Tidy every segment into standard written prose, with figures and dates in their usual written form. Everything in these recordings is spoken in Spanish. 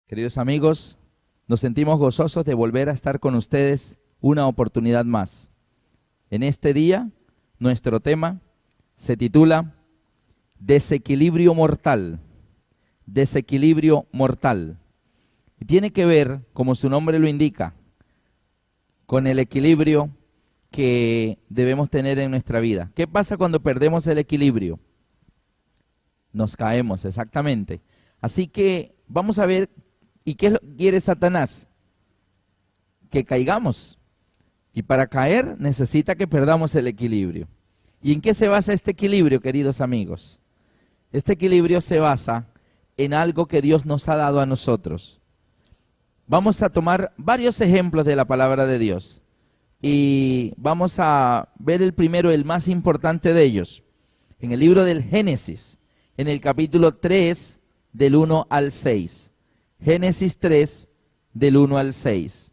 Queridos amigos, nos sentimos gozosos de volver a estar con ustedes una oportunidad más. En este día, nuestro tema se titula Desequilibrio mortal. Desequilibrio mortal. Y tiene que ver, como su nombre lo indica, con el equilibrio que debemos tener en nuestra vida. ¿Qué pasa cuando perdemos el equilibrio? Nos caemos, exactamente. Así que vamos a ver, ¿y qué es lo que quiere Satanás? Que caigamos. Y para caer necesita que perdamos el equilibrio. ¿Y en qué se basa este equilibrio, queridos amigos? Este equilibrio se basa en algo que Dios nos ha dado a nosotros. Vamos a tomar varios ejemplos de la palabra de Dios. Y vamos a ver el primero, el más importante de ellos. En el libro del Génesis, en el capítulo 3, del 1 al 6. Génesis 3, del 1 al 6.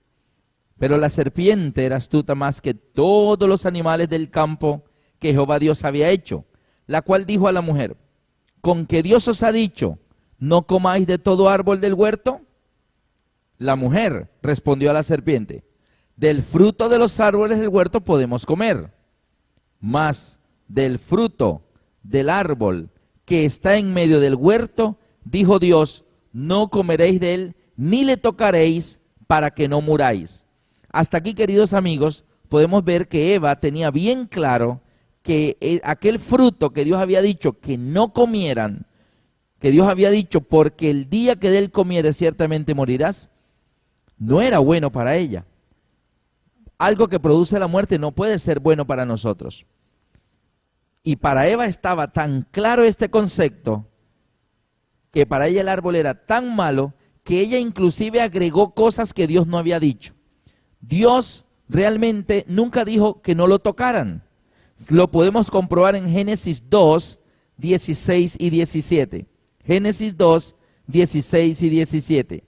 Pero la serpiente era astuta más que todos los animales del campo que Jehová Dios había hecho, la cual dijo a la mujer: ¿con que Dios os ha dicho, no comáis de todo árbol del huerto? La mujer respondió a la serpiente: del fruto de los árboles del huerto podemos comer, mas del fruto del árbol que está en medio del huerto, dijo Dios, no comeréis de él, ni le tocaréis, para que no muráis. Hasta aquí, queridos amigos, podemos ver que Eva tenía bien claro que aquel fruto que Dios había dicho que no comieran, que Dios había dicho, porque el día que de él comieres ciertamente morirás, no era bueno para ella. Algo que produce la muerte no puede ser bueno para nosotros. Y para Eva estaba tan claro este concepto, que para ella el árbol era tan malo, que ella inclusive agregó cosas que Dios no había dicho. Dios realmente nunca dijo que no lo tocaran. Lo podemos comprobar en Génesis 2, 16 y 17. Génesis 2, 16 y 17.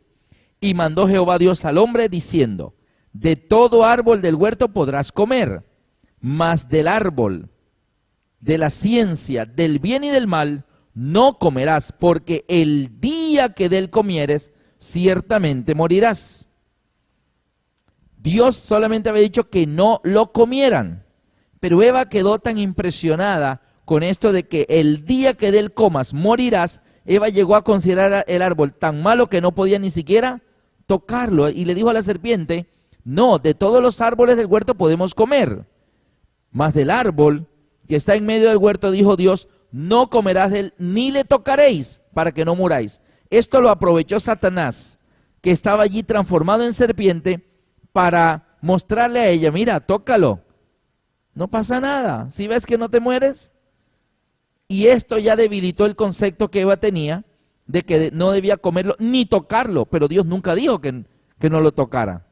Y mandó Jehová Dios al hombre diciendo: de todo árbol del huerto podrás comer, mas del árbol de la ciencia del bien y del mal no comerás, porque el día que de él comieres, ciertamente morirás. Dios solamente había dicho que no lo comieran, pero Eva quedó tan impresionada con esto de que el día que de él comas, morirás. Eva llegó a considerar el árbol tan malo que no podía ni siquiera tocarlo, y le dijo a la serpiente: no, de todos los árboles del huerto podemos comer, mas del árbol que está en medio del huerto, dijo Dios, no comerás de él, ni le tocaréis, para que no muráis. Esto lo aprovechó Satanás, que estaba allí transformado en serpiente, para mostrarle a ella: mira, tócalo, no pasa nada, si ves que no te mueres. Y esto ya debilitó el concepto que Eva tenía, de que no debía comerlo, ni tocarlo, pero Dios nunca dijo que no lo tocara.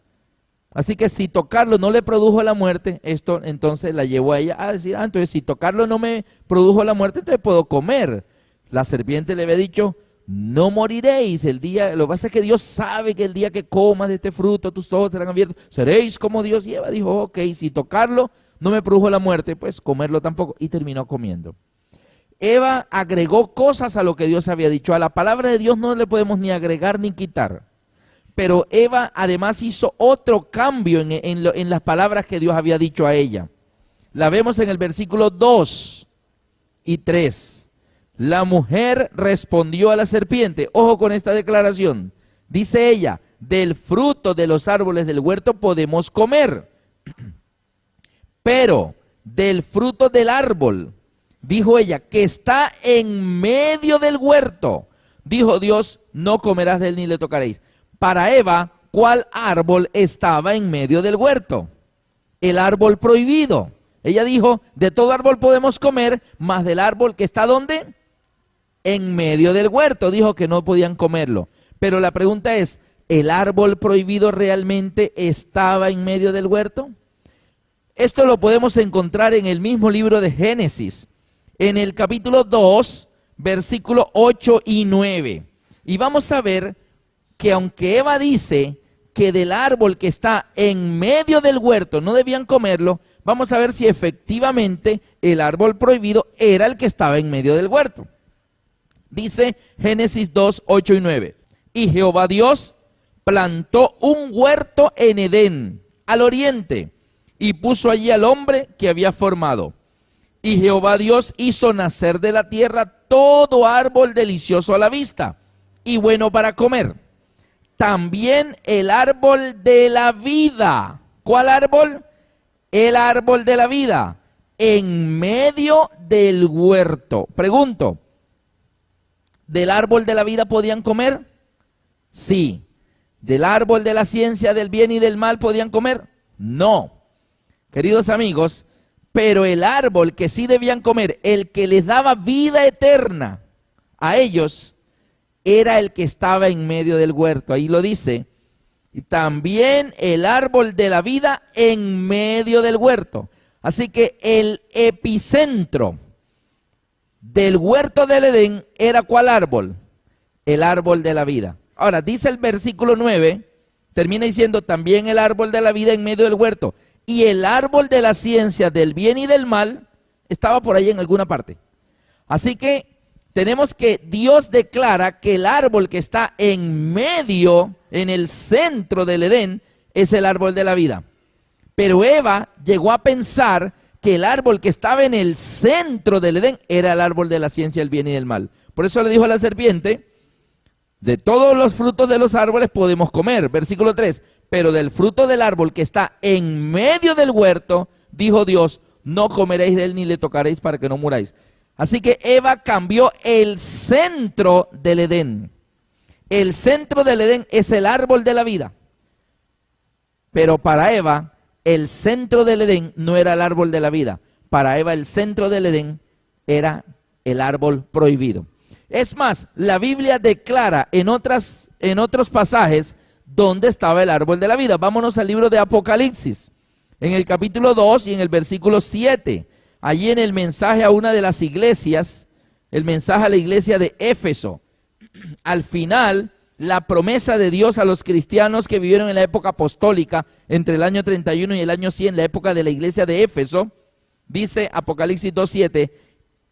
Así que si tocarlo no le produjo la muerte, esto entonces la llevó a ella a decir: entonces si tocarlo no me produjo la muerte, entonces puedo comer. La serpiente le había dicho: no moriréis el día, lo que pasa es que Dios sabe que el día que comas de este fruto, tus ojos serán abiertos, seréis como Dios. Y Eva dijo: ok, si tocarlo no me produjo la muerte, pues comerlo tampoco, y terminó comiendo. Eva agregó cosas a lo que Dios había dicho. A la palabra de Dios no le podemos ni agregar ni quitar. Pero Eva además hizo otro cambio en las palabras que Dios había dicho a ella. La vemos en el versículo 2 y 3. La mujer respondió a la serpiente. Ojo con esta declaración. Dice ella: del fruto de los árboles del huerto podemos comer. Pero del fruto del árbol, dijo ella, que está en medio del huerto, dijo Dios, no comerás de él ni le tocaréis. Para Eva, ¿cuál árbol estaba en medio del huerto? El árbol prohibido. Ella dijo: de todo árbol podemos comer, mas del árbol que está ¿dónde? En medio del huerto. Dijo que no podían comerlo. Pero la pregunta es: ¿el árbol prohibido realmente estaba en medio del huerto? Esto lo podemos encontrar en el mismo libro de Génesis, en el capítulo 2, versículos 8 y 9. Y vamos a ver que aunque Eva dice que del árbol que está en medio del huerto no debían comerlo, vamos a ver si efectivamente el árbol prohibido era el que estaba en medio del huerto. Dice Génesis 2, 8 y 9. Y Jehová Dios plantó un huerto en Edén, al oriente, y puso allí al hombre que había formado. Y Jehová Dios hizo nacer de la tierra todo árbol delicioso a la vista y bueno para comer. También el árbol de la vida. ¿Cuál árbol? El árbol de la vida, en medio del huerto. Pregunto, ¿del árbol de la vida podían comer? Sí. ¿Del árbol de la ciencia del bien y del mal podían comer? No. Queridos amigos, pero el árbol que sí debían comer, el que les daba vida eterna a ellos, era el que estaba en medio del huerto. Ahí lo dice. Y también el árbol de la vida en medio del huerto. Así que el epicentro del huerto del Edén era ¿cuál árbol? El árbol de la vida. Ahora, dice el versículo 9, termina diciendo también el árbol de la vida en medio del huerto. Y el árbol de la ciencia del bien y del mal estaba por ahí en alguna parte. Así que tenemos que Dios declara que el árbol que está en medio, en el centro del Edén, es el árbol de la vida. Pero Eva llegó a pensar que el árbol que estaba en el centro del Edén era el árbol de la ciencia del bien y del mal. Por eso le dijo a la serpiente, de todos los frutos de los árboles podemos comer. Versículo 3, pero del fruto del árbol que está en medio del huerto, dijo Dios, no comeréis de él ni le tocaréis para que no muráis. Así que Eva cambió el centro del Edén. El centro del Edén es el árbol de la vida. Pero para Eva, el centro del Edén no era el árbol de la vida. Para Eva, el centro del Edén era el árbol prohibido. Es más, la Biblia declara en otros pasajes dónde estaba el árbol de la vida. Vámonos al libro de Apocalipsis, en el capítulo 2 y en el versículo 7. Allí en el mensaje a una de las iglesias, el mensaje a la iglesia de Éfeso. Al final, la promesa de Dios a los cristianos que vivieron en la época apostólica, entre el año 31 y el año 100, la época de la iglesia de Éfeso, dice Apocalipsis 2:7,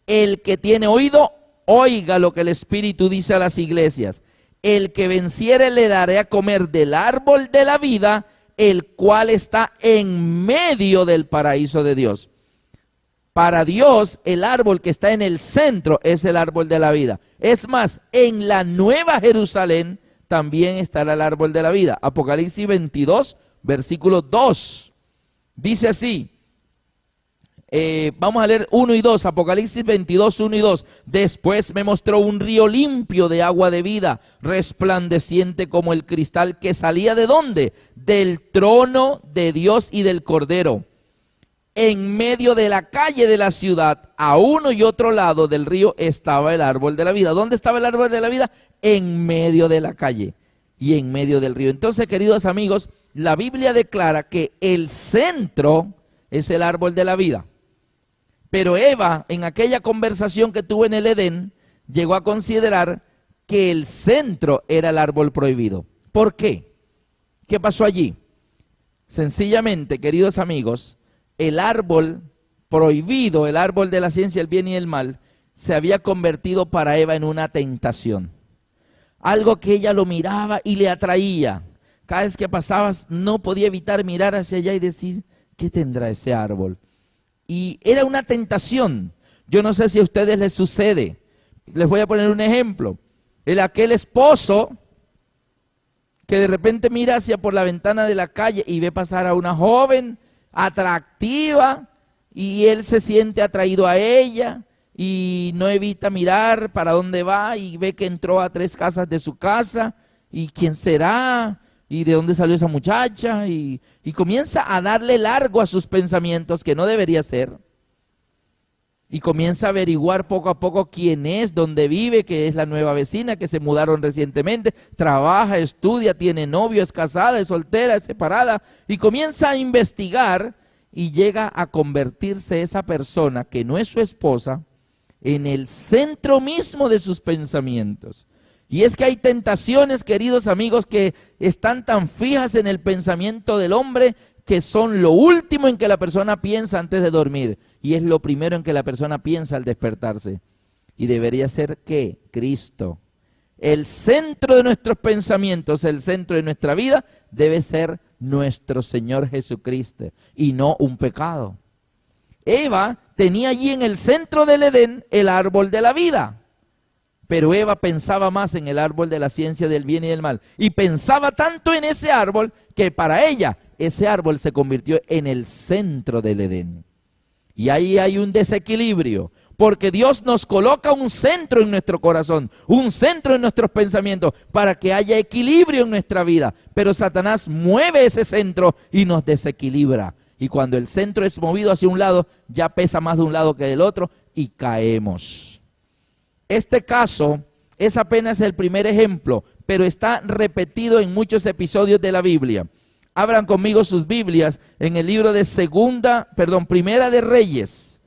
el que tiene oído, oiga lo que el Espíritu dice a las iglesias. El que venciere le daré a comer del árbol de la vida, el cual está en medio del paraíso de Dios. Para Dios, el árbol que está en el centro es el árbol de la vida. Es más, en la Nueva Jerusalén también estará el árbol de la vida. Apocalipsis 22, versículo 2. Dice así, vamos a leer 1 y 2, Apocalipsis 22, 1 y 2. Después me mostró un río limpio de agua de vida, resplandeciente como el cristal, que salía ¿de dónde? Del trono de Dios y del Cordero. En medio de la calle de la ciudad, a uno y otro lado del río, estaba el árbol de la vida. ¿Dónde estaba el árbol de la vida? En medio de la calle y en medio del río. Entonces, queridos amigos, la Biblia declara que el centro es el árbol de la vida. Pero Eva, en aquella conversación que tuvo en el Edén, llegó a considerar que el centro era el árbol prohibido. ¿Por qué? ¿Qué pasó allí? Sencillamente, queridos amigos, el árbol prohibido, el árbol de la ciencia del bien y del mal, se había convertido para Eva en una tentación. Algo que ella lo miraba y le atraía. Cada vez que pasabas no podía evitar mirar hacia allá y decir, ¿qué tendrá ese árbol? Y era una tentación. Yo no sé si a ustedes les sucede. Les voy a poner un ejemplo. Aquel esposo que de repente mira hacia por la ventana de la calle y ve pasar a una joven atractiva y él se siente atraído a ella y no evita mirar para dónde va y ve que entró a 3 casas de su casa y quién será y de dónde salió esa muchacha y comienza a darle largo a sus pensamientos, que no debería ser, y comienza a averiguar poco a poco quién es, dónde vive, que es la nueva vecina, que se mudaron recientemente, trabaja, estudia, tiene novio, es casada, es soltera, es separada, y comienza a investigar y llega a convertirse esa persona que no es su esposa en el centro mismo de sus pensamientos. Y es que hay tentaciones, queridos amigos, que están tan fijas en el pensamiento del hombre que son lo último en que la persona piensa antes de dormir. Y es lo primero en que la persona piensa al despertarse. Y debería ser ¿qué? Cristo, El centro de nuestros pensamientos, el centro de nuestra vida, debe ser nuestro Señor Jesucristo y no un pecado. Eva tenía allí en el centro del Edén el árbol de la vida, pero Eva pensaba más en el árbol de la ciencia del bien y del mal, y pensaba tanto en ese árbol que para ella ese árbol se convirtió en el centro del Edén. Y ahí hay un desequilibrio, porque Dios nos coloca un centro en nuestro corazón, un centro en nuestros pensamientos, para que haya equilibrio en nuestra vida. Pero Satanás mueve ese centro y nos desequilibra. Y cuando el centro es movido hacia un lado, ya pesa más de un lado que del otro y caemos. Este caso es apenas el primer ejemplo, pero está repetido en muchos episodios de la Biblia. Abran conmigo sus Biblias en el libro de Primera de Reyes.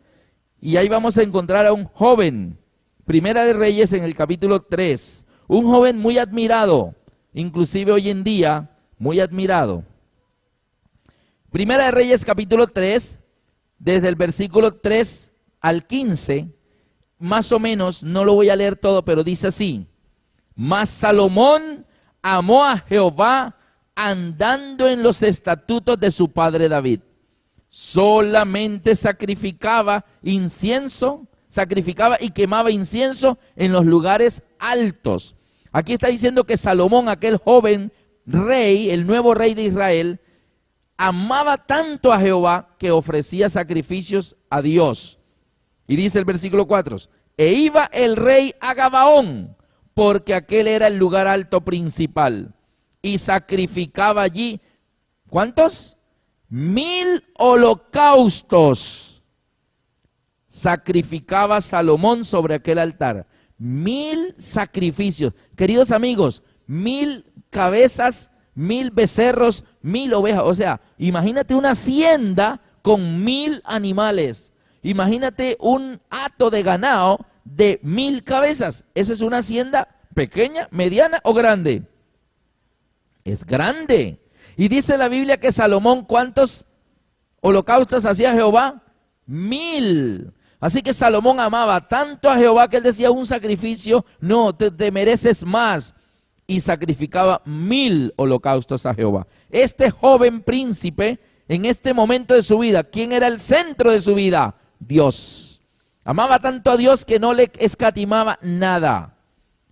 Y ahí vamos a encontrar a un joven, Primera de Reyes en el capítulo 3. Un joven muy admirado, inclusive hoy en día, muy admirado. Primera de Reyes capítulo 3, desde el versículo 3 al 15, más o menos, no lo voy a leer todo, pero dice así: Mas Salomón amó a Jehová andando en los estatutos de su padre David. Solamente sacrificaba y quemaba incienso en los lugares altos. Aquí está diciendo que Salomón, aquel joven rey, el nuevo rey de Israel, amaba tanto a Jehová que ofrecía sacrificios a Dios. Y dice el versículo 4, e iba el rey a Gabaón, porque aquel era el lugar alto principal, y sacrificaba allí, ¿cuántos? 1000 holocaustos. Sacrificaba Salomón sobre aquel altar. 1000 sacrificios. Queridos amigos, 1000 cabezas, 1000 becerros, 1000 ovejas. O sea, imagínate una hacienda con 1000 animales. Imagínate un hato de ganado de 1000 cabezas. ¿Esa es una hacienda pequeña, mediana o grande? Es grande. Y dice la Biblia que Salomón, ¿cuántos holocaustos hacía Jehová? 1000. Así que Salomón amaba tanto a Jehová que él decía: un sacrificio, no, te mereces más. Y sacrificaba 1000 holocaustos a Jehová. Este joven príncipe, en este momento de su vida, ¿quién era el centro de su vida? Dios. Amaba tanto a Dios que no le escatimaba nada.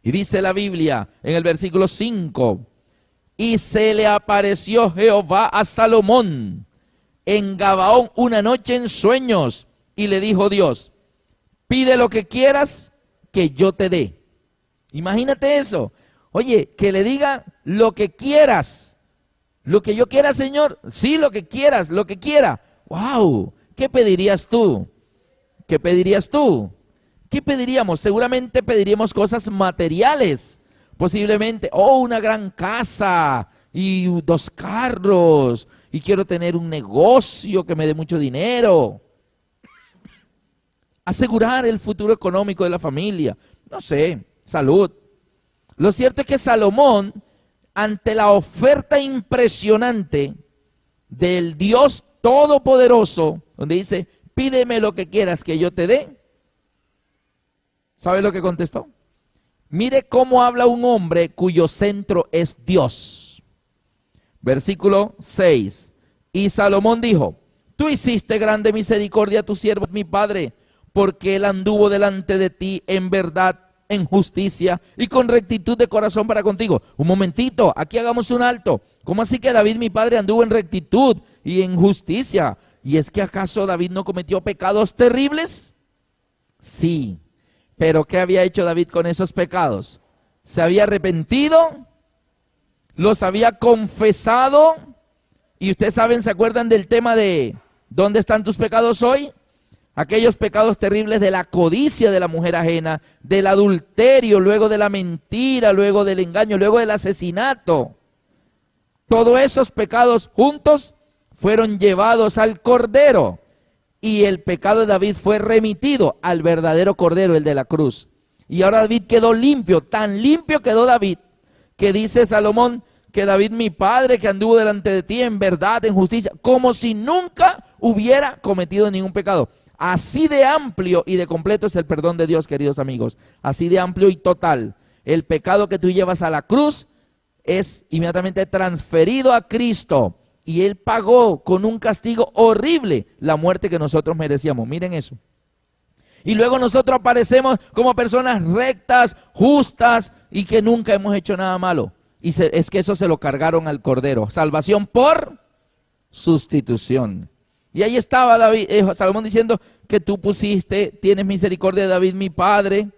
Y dice la Biblia en el versículo 5, y se le apareció Jehová a Salomón en Gabaón una noche en sueños, y le dijo Dios: pide lo que quieras que yo te dé. Imagínate eso. Oye, que le diga lo que quieras. Lo que yo quiera, Señor. Sí, lo que quieras, lo que quiera. ¡Wow! ¿Qué pedirías tú? ¿Qué pedirías tú? ¿Qué pediríamos? Seguramente pediríamos cosas materiales. Posiblemente, una gran casa y 2 carros. Y quiero tener un negocio que me dé mucho dinero. Asegurar el futuro económico de la familia. No sé, salud. Lo cierto es que Salomón, ante la oferta impresionante del Dios Todopoderoso, donde dice: pídeme lo que quieras que yo te dé, ¿sabe lo que contestó? Mire cómo habla un hombre cuyo centro es Dios. Versículo 6. Y Salomón dijo: tú hiciste grande misericordia a tu siervo mi padre, porque él anduvo delante de ti en verdad, en justicia y con rectitud de corazón para contigo. Un momentito, aquí hagamos un alto. ¿Cómo así que David mi padre anduvo en rectitud y en justicia? ¿Y es que acaso David no cometió pecados terribles? Sí, pero ¿qué había hecho David con esos pecados? ¿Se había arrepentido? ¿Los había confesado? Y ustedes saben, ¿se acuerdan del tema de ¿dónde están tus pecados hoy? Aquellos pecados terribles de la codicia de la mujer ajena, del adulterio, luego de la mentira, luego del engaño, luego del asesinato. Todos esos pecados juntos fueron llevados al Cordero, y el pecado de David fue remitido al verdadero Cordero, el de la cruz. Y ahora David quedó limpio, tan limpio quedó David, que dice Salomón que David mi padre, que anduvo delante de ti en verdad, en justicia, como si nunca hubiera cometido ningún pecado. Así de amplio y de completo es el perdón de Dios, queridos amigos. Así de amplio y total. el pecado que tú llevas a la cruz es inmediatamente transferido a Cristo. Y Él pagó con un castigo horrible la muerte que nosotros merecíamos. Miren eso. Y luego nosotros aparecemos como personas rectas, justas y que nunca hemos hecho nada malo. Y es que eso se lo cargaron al Cordero. Salvación por sustitución. Y ahí estaba Salomón diciendo que tú tienes misericordia de David mi padre.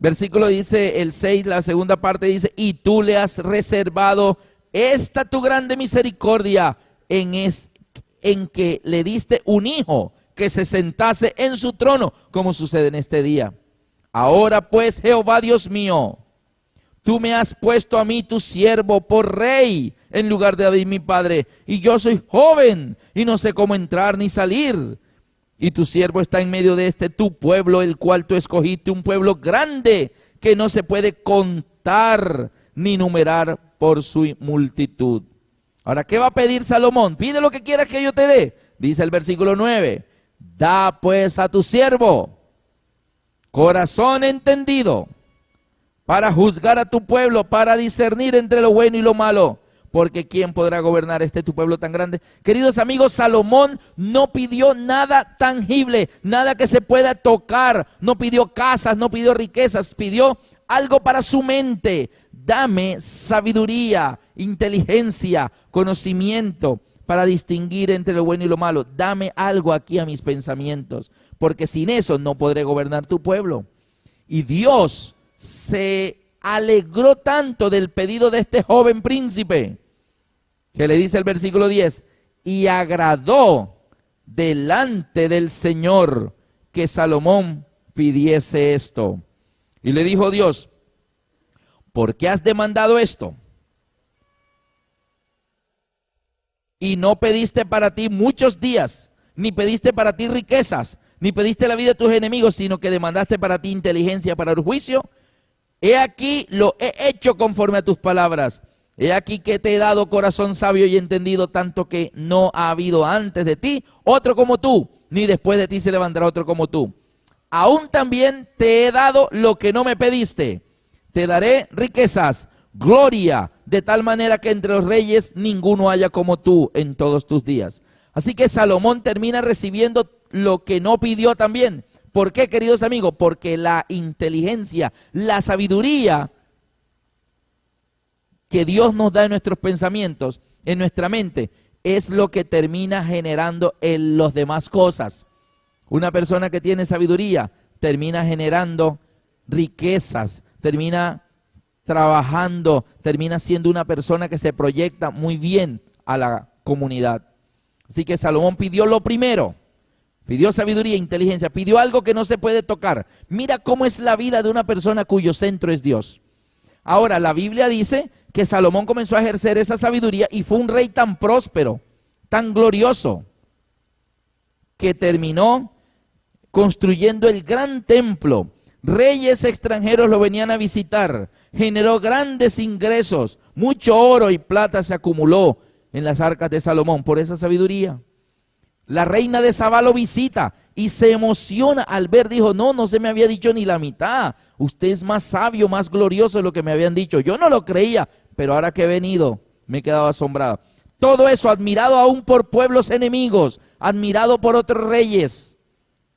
Versículo dice, el 6, la segunda parte dice, y tú le has reservado esta tu grande misericordia en que le diste un hijo que se sentase en su trono, como sucede en este día. Ahora pues, Jehová Dios mío, tú me has puesto a mí, tu siervo, por rey en lugar de David mi padre, y yo soy joven y no sé cómo entrar ni salir. Y tu siervo está en medio de tu pueblo, el cual tú escogiste, un pueblo grande que no se puede contar ni numerar por su multitud. Ahora, ¿qué va a pedir Salomón? Pide lo que quieras que yo te dé. Dice el versículo 9, da pues a tu siervo corazón entendido para juzgar a tu pueblo, para discernir entre lo bueno y lo malo. Porque ¿quién podrá gobernar tu pueblo tan grande? Queridos amigos, Salomón no pidió nada tangible, nada que se pueda tocar. No pidió casas, no pidió riquezas, pidió algo para su mente. Dame sabiduría, inteligencia, conocimiento para distinguir entre lo bueno y lo malo. Dame algo aquí a mis pensamientos, porque sin eso no podré gobernar tu pueblo. Y Dios se alegró tanto del pedido de este joven príncipe, que le dice el versículo 10, y agradó delante del Señor que Salomón pidiese esto. Y le dijo Dios, ¿por qué has demandado esto? Y no pediste para ti muchos días, ni pediste para ti riquezas, ni pediste la vida de tus enemigos, sino que demandaste para ti inteligencia para el juicio. He aquí lo he hecho conforme a tus palabras. He aquí que te he dado corazón sabio y entendido, tanto que no ha habido antes de ti otro como tú, ni después de ti se levantará otro como tú. Aún también te he dado lo que no me pediste. Te daré riquezas, gloria, de tal manera que entre los reyes ninguno haya como tú en todos tus días. Así que Salomón termina recibiendo lo que no pidió también. ¿Por qué, queridos amigos? Porque la inteligencia, la sabiduría que Dios nos da en nuestros pensamientos, en nuestra mente, es lo que termina generando en las demás cosas. Una persona que tiene sabiduría termina generando riquezas, termina trabajando, termina siendo una persona que se proyecta muy bien a la comunidad. Así que Salomón pidió lo primero. Pidió sabiduría e inteligencia, pidió algo que no se puede tocar. Mira cómo es la vida de una persona cuyo centro es Dios. Ahora, la Biblia dice que Salomón comenzó a ejercer esa sabiduría y fue un rey tan próspero, tan glorioso, que terminó construyendo el gran templo. Reyes extranjeros lo venían a visitar, generó grandes ingresos, mucho oro y plata se acumuló en las arcas de Salomón por esa sabiduría. La reina de Sabá lo visita y se emociona al ver, dijo, no se me había dicho ni la mitad. Usted es más sabio, más glorioso de lo que me habían dicho. Yo no lo creía, pero ahora que he venido me he quedado asombrado. Todo eso admirado aún por pueblos enemigos, admirado por otros reyes.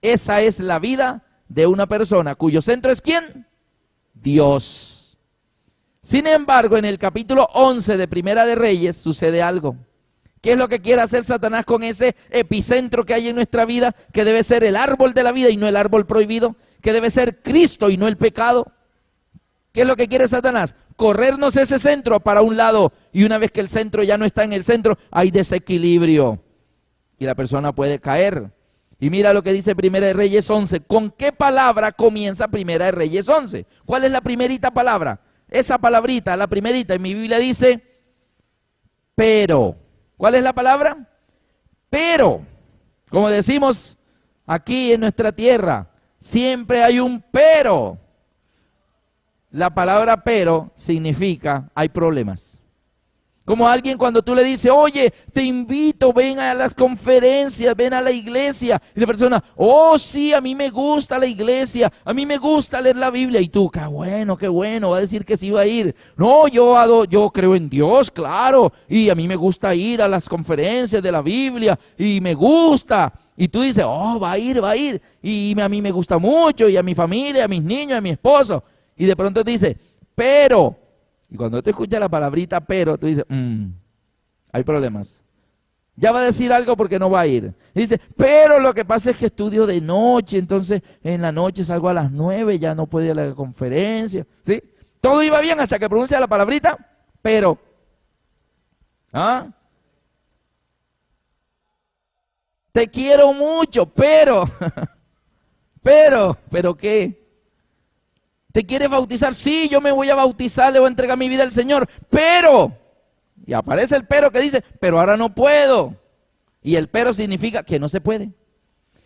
Esa es la vida de una persona cuyo centro es ¿quién? Dios. Sin embargo, en el capítulo 11 de Primera de Reyes sucede algo. ¿Qué es lo que quiere hacer Satanás con ese epicentro que hay en nuestra vida? Que debe ser el árbol de la vida y no el árbol prohibido. Que debe ser Cristo y no el pecado. ¿Qué es lo que quiere Satanás? Corrernos ese centro para un lado. Y una vez que el centro ya no está en el centro, hay desequilibrio. Y la persona puede caer. Y mira lo que dice Primera de Reyes 11. ¿Con qué palabra comienza Primera de Reyes 11? ¿Cuál es la primerita palabra? Esa palabrita, la primerita, en mi Biblia dice, pero. ¿Cuál es la palabra? Pero, como decimos aquí en nuestra tierra, siempre hay un pero. La palabra pero significa hay problemas. Como alguien cuando tú le dices, oye, te invito, ven a las conferencias, ven a la iglesia. Y la persona, oh sí, a mí me gusta la iglesia, a mí me gusta leer la Biblia. Y tú, qué bueno, va a decir que sí va a ir. No, yo creo en Dios, claro, y a mí me gusta ir a las conferencias de la Biblia, y me gusta. Y tú dices, oh, va a ir, y a mí me gusta mucho, y a mi familia, a mis niños, a mi esposo. Y de pronto te dice, pero... Y cuando tú escuchas la palabrita pero, tú dices, hay problemas. Ya va a decir algo porque no va a ir. Y dice, pero lo que pasa es que estudio de noche, entonces en la noche salgo a las 9, ya no puedo ir a la conferencia. ¿Sí? Todo iba bien hasta que pronuncia la palabrita, pero. ¿Ah? Te quiero mucho, pero. ¿Pero qué? ¿Te quieres bautizar? Sí, yo me voy a bautizar, le voy a entregar mi vida al Señor, pero, y aparece el pero que dice, pero ahora no puedo. Y el pero significa que no se puede.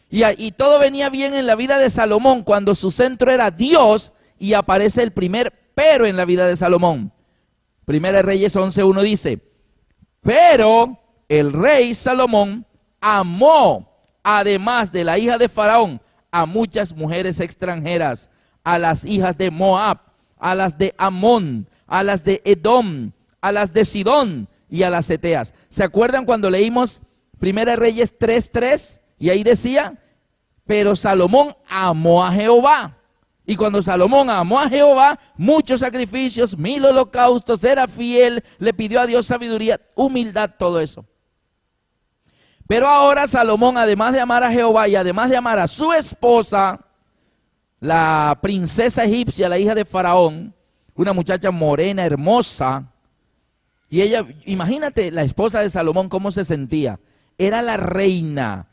Y todo venía bien en la vida de Salomón cuando su centro era Dios, y aparece el primer pero en la vida de Salomón. Primera de Reyes 11:1 dice, pero el rey Salomón amó, además de la hija de Faraón, a muchas mujeres extranjeras, a las hijas de Moab, a las de Amón, a las de Edom, a las de Sidón y a las Eteas. ¿Se acuerdan cuando leímos Primera Reyes 3:3? Y ahí decía, pero Salomón amó a Jehová. Y cuando Salomón amó a Jehová, muchos sacrificios, 1000 holocaustos, era fiel, le pidió a Dios sabiduría, humildad, todo eso. Pero ahora Salomón, además de amar a Jehová y además de amar a su esposa, la princesa egipcia, la hija de Faraón, una muchacha morena, hermosa, y ella, imagínate la esposa de Salomón cómo se sentía, era la reina,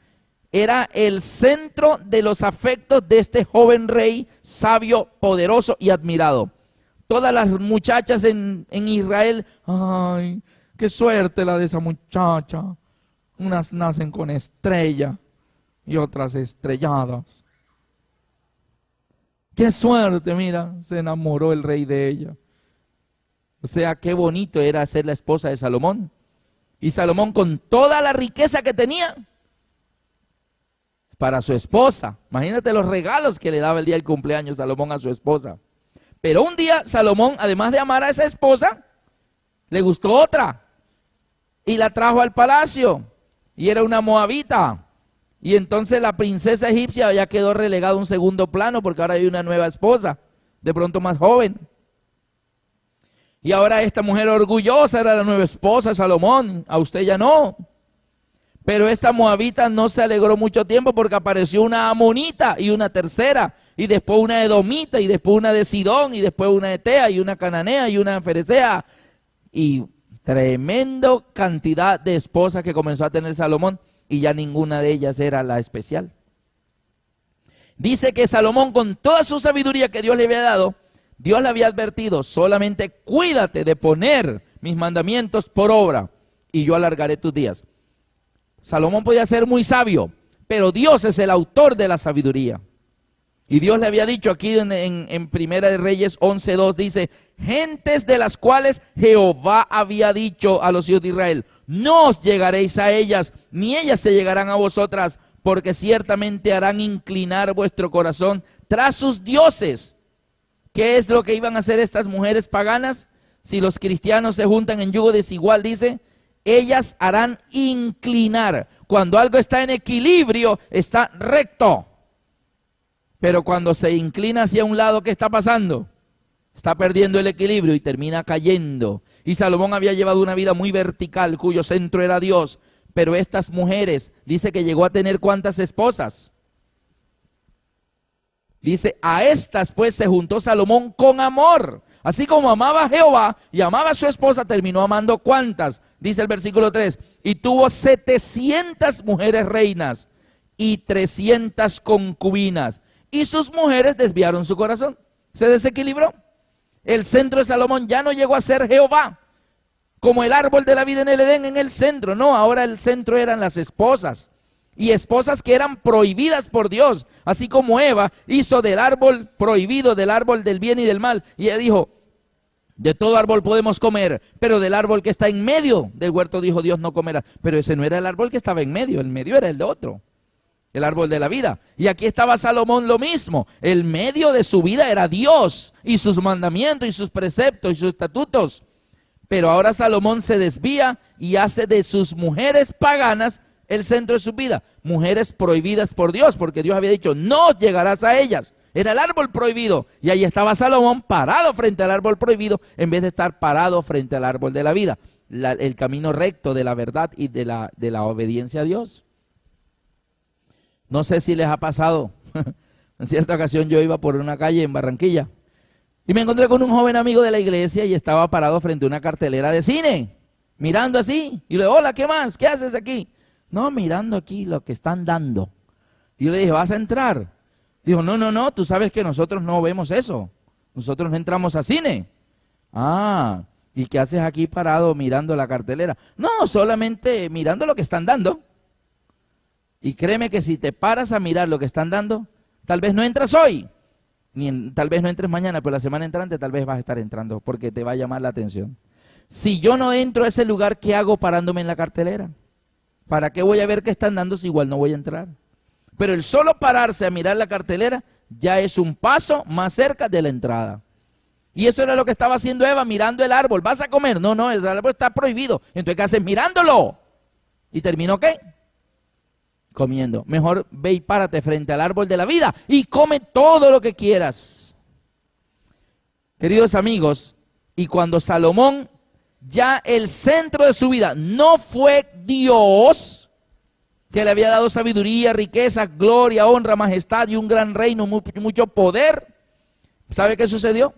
era el centro de los afectos de este joven rey, sabio, poderoso y admirado. Todas las muchachas en Israel, ay, qué suerte la de esa muchacha, unas nacen con estrella y otras estrelladas. Qué suerte, mira, se enamoró el rey de ella. O sea, qué bonito era ser la esposa de Salomón. Y Salomón, con toda la riqueza que tenía, para su esposa. Imagínate los regalos que le daba el día del cumpleaños Salomón a su esposa. Pero un día Salomón, además de amar a esa esposa, le gustó otra. Y la trajo al palacio. Y era una moabita. Y entonces la princesa egipcia ya quedó relegada a un segundo plano porque ahora hay una nueva esposa, de pronto más joven. Y ahora esta mujer orgullosa era la nueva esposa de Salomón, a usted ya no. Pero esta moabita no se alegró mucho tiempo porque apareció una amonita y una tercera, y después una edomita, y después una de Sidón, y después una de Etea, y una cananea, y una ferecea. Y tremendo cantidad de esposas que comenzó a tener Salomón. Y ya ninguna de ellas era la especial. Dice que Salomón, con toda su sabiduría que Dios le había dado, Dios le había advertido, solamente cuídate de poner mis mandamientos por obra y yo alargaré tus días. Salomón podía ser muy sabio, pero Dios es el autor de la sabiduría. Y Dios le había dicho aquí en Primera de Reyes 11:2, dice, gentes de las cuales Jehová había dicho a los hijos de Israel, no os llegaréis a ellas, ni ellas se llegarán a vosotras, porque ciertamente harán inclinar vuestro corazón tras sus dioses. ¿Qué es lo que iban a hacer estas mujeres paganas? Si los cristianos se juntan en yugo desigual, dice, ellas harán inclinar. Cuando algo está en equilibrio, está recto. Pero cuando se inclina hacia un lado, ¿qué está pasando? Está perdiendo el equilibrio y termina cayendo. Y Salomón había llevado una vida muy vertical, cuyo centro era Dios. Pero estas mujeres, dice que llegó a tener ¿cuántas esposas? Dice, a estas pues se juntó Salomón con amor. Así como amaba a Jehová y amaba a su esposa, terminó amando ¿cuántas? Dice el versículo 3, y tuvo 700 mujeres reinas y 300 concubinas. Y sus mujeres desviaron su corazón. Se desequilibró. El centro de Salomón ya no llegó a ser Jehová, como el árbol de la vida en el Edén en el centro. No, ahora el centro eran las esposas. Y esposas que eran prohibidas por Dios. Así como Eva hizo del árbol prohibido, del árbol del bien y del mal. Y ella dijo, De todo árbol podemos comer, pero del árbol que está en medio del huerto dijo Dios no comerá. Pero ese no era el árbol que estaba en medio era el de otro, el árbol de la vida. Y aquí estaba Salomón lo mismo, el medio de su vida era Dios y sus mandamientos y sus preceptos y sus estatutos. Pero ahora Salomón se desvía y hace de sus mujeres paganas el centro de su vida. Mujeres prohibidas por Dios, porque Dios había dicho, no llegarás a ellas. Era el árbol prohibido. Y ahí estaba Salomón parado frente al árbol prohibido, en vez de estar parado frente al árbol de la vida. El camino recto de la verdad y de la obediencia a Dios. No sé si les ha pasado. En cierta ocasión yo iba por una calle en Barranquilla y me encontré con un joven amigo de la iglesia y estaba parado frente a una cartelera de cine, mirando así. Y le digo, hola, ¿qué más? ¿Qué haces aquí? No, mirando aquí lo que están dando. Y yo le dije, ¿vas a entrar? Dijo, no, tú sabes que nosotros no vemos eso. Nosotros no entramos a cine. Ah, ¿y qué haces aquí parado mirando la cartelera? No, solamente mirando lo que están dando. Y créeme que si te paras a mirar lo que están dando, tal vez no entras hoy, tal vez no entres mañana, pero la semana entrante tal vez vas a estar entrando porque te va a llamar la atención. Si yo no entro a ese lugar, ¿qué hago parándome en la cartelera? ¿Para qué voy a ver qué están dando si igual no voy a entrar? Pero el solo pararse a mirar la cartelera ya es un paso más cerca de la entrada. Y eso era lo que estaba haciendo Eva, mirando el árbol. ¿Vas a comer? No, ese árbol está prohibido. Entonces, ¿qué haces? Mirándolo. ¿Y terminó qué? Comiendo. Mejor ve y párate frente al árbol de la vida y come todo lo que quieras. Queridos amigos, y cuando Salomón, ya el centro de su vida no fue Dios, que le había dado sabiduría, riqueza, gloria, honra, majestad y un gran reino, mucho poder, ¿sabe qué sucedió?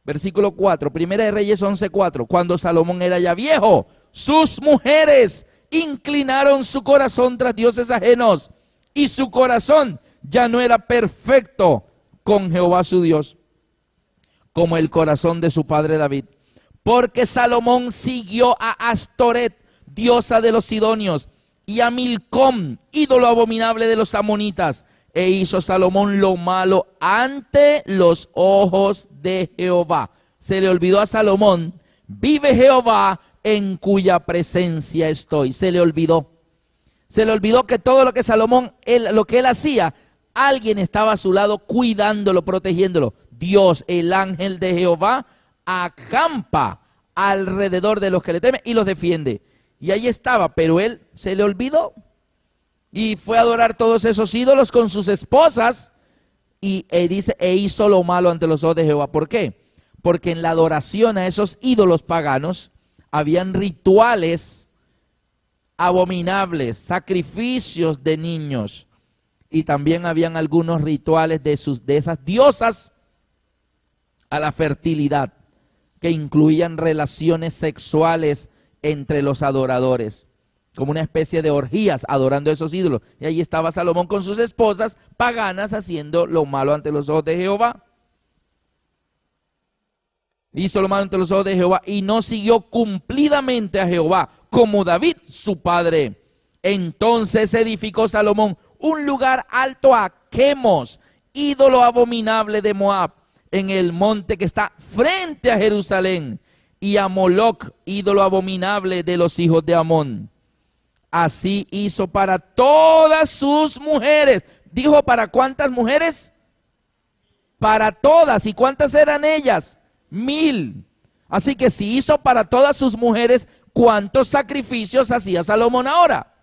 Versículo 4, Primera de Reyes 11:4, cuando Salomón era ya viejo, sus mujeres inclinaron su corazón tras dioses ajenos, y su corazón ya no era perfecto con Jehová su Dios, como el corazón de su padre David. Porque Salomón siguió a Astoret, diosa de los sidonios, y a Milcom, ídolo abominable de los amonitas, e hizo Salomón lo malo ante los ojos de Jehová. Se le olvidó a Salomón, vive Jehová en cuya presencia estoy. Se le olvidó que todo lo que Salomón, lo que él hacía, alguien estaba a su lado cuidándolo, protegiéndolo. Dios, el ángel de Jehová, acampa alrededor de los que le temen y los defiende. Y ahí estaba, pero él se le olvidó y fue a adorar todos esos ídolos con sus esposas y dice, e hizo lo malo ante los ojos de Jehová. ¿Por qué? Porque en la adoración a esos ídolos paganos habían rituales abominables, sacrificios de niños, y también habían algunos rituales de esas diosas a la fertilidad, que incluían relaciones sexuales entre los adoradores, como una especie de orgías adorando a esos ídolos. Y ahí estaba Salomón con sus esposas paganas haciendo lo malo ante los ojos de Jehová. Hizo lo malo ante los ojos de Jehová y no siguió cumplidamente a Jehová como David su padre. Entonces edificó Salomón un lugar alto a Quemos, ídolo abominable de Moab, en el monte que está frente a Jerusalén, y a Moloc, ídolo abominable de los hijos de Amón. Así hizo para todas sus mujeres. Dijo, ¿para cuántas mujeres? Para todas. ¿Y cuántas eran ellas? 1000. Así que si hizo para todas sus mujeres, ¿cuántos sacrificios hacía Salomón ahora?